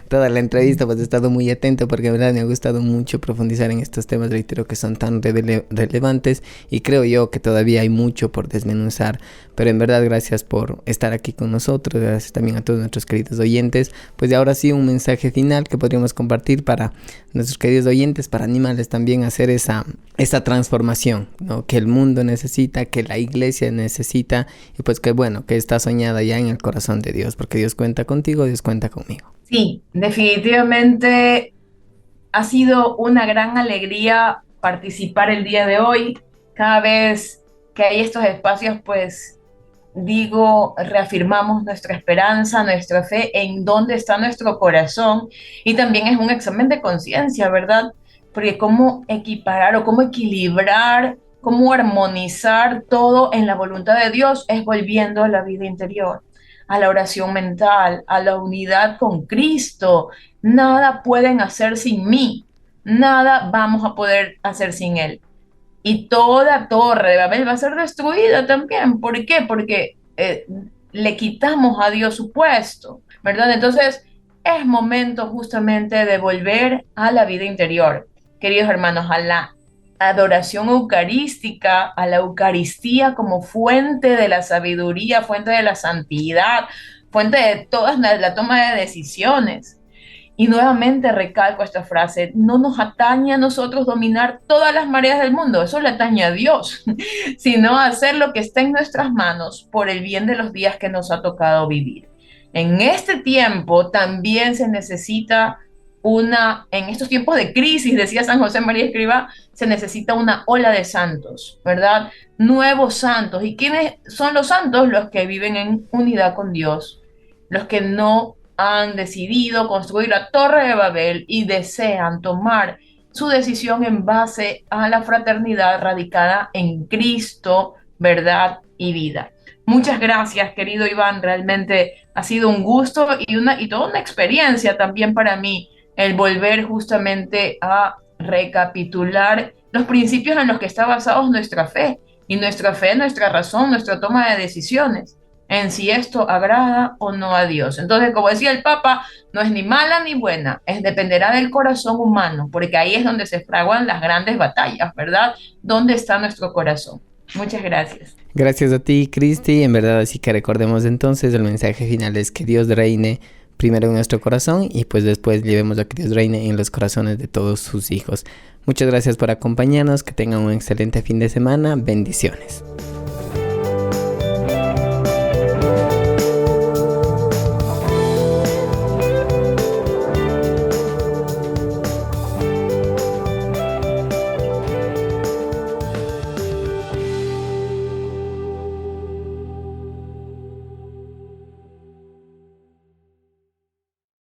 toda la entrevista, pues he estado muy atento porque en verdad me ha gustado mucho profundizar en estos temas, reitero que son tan relevantes y creo yo que todavía hay mucho por desmenuzar, pero en verdad gracias por estar aquí con nosotros, gracias también a todos nuestros queridos oyentes, pues y ahora sí un mensaje final que podríamos compartir para nuestros queridos oyentes, para animarles también a hacer esa transformación, ¿no? Que el mundo necesita, que la iglesia necesita y pues que bueno, que está soñada ya en el corazón de Dios, porque Dios cuenta contigo, Dios cuenta conmigo. Sí, definitivamente ha sido una gran alegría participar el día de hoy. Cada vez que hay estos espacios, pues digo, reafirmamos nuestra esperanza, nuestra fe en dónde está nuestro corazón y también es un examen de conciencia, ¿verdad? Porque cómo equiparar o cómo equilibrar, cómo armonizar todo en la voluntad de Dios es volviendo a la vida interior, a la oración mental, a la unidad con Cristo. Nada pueden hacer sin mí, nada vamos a poder hacer sin Él. Y toda torre de Babel va a ser destruida también. ¿Por qué? Porque le quitamos a Dios su puesto, ¿verdad? Entonces es momento justamente de volver a la vida interior, queridos hermanos, a la adoración eucarística, a la Eucaristía como fuente de la sabiduría, fuente de la santidad, fuente de toda la toma de decisiones. Y nuevamente recalco esta frase, no nos atañe a nosotros dominar todas las mareas del mundo, eso le atañe a Dios, sino hacer lo que está en nuestras manos por el bien de los días que nos ha tocado vivir. En este tiempo también se necesita en estos tiempos de crisis, decía San José María Escrivá, se necesita una ola de santos, ¿verdad? Nuevos santos. ¿Y quiénes son los santos? Los que viven en unidad con Dios, los que no han decidido construir la Torre de Babel y desean tomar su decisión en base a la fraternidad radicada en Cristo, verdad y vida. Muchas gracias, querido Iván. Realmente ha sido un gusto y toda una experiencia también para mí el volver justamente a recapitular los principios en los que está basada nuestra fe y nuestra fe, nuestra razón, nuestra toma de decisiones en si esto agrada o no a Dios. Entonces, como decía el Papa, no es ni mala ni buena, dependerá del corazón humano, porque ahí es donde se fraguan las grandes batallas, ¿verdad? ¿Dónde está nuestro corazón? Muchas gracias. Gracias a ti, Cristi. En verdad, así que recordemos entonces, el mensaje final es que Dios reine primero en nuestro corazón y pues después llevemos a que Dios reine en los corazones de todos sus hijos. Muchas gracias por acompañarnos, que tengan un excelente fin de semana. Bendiciones.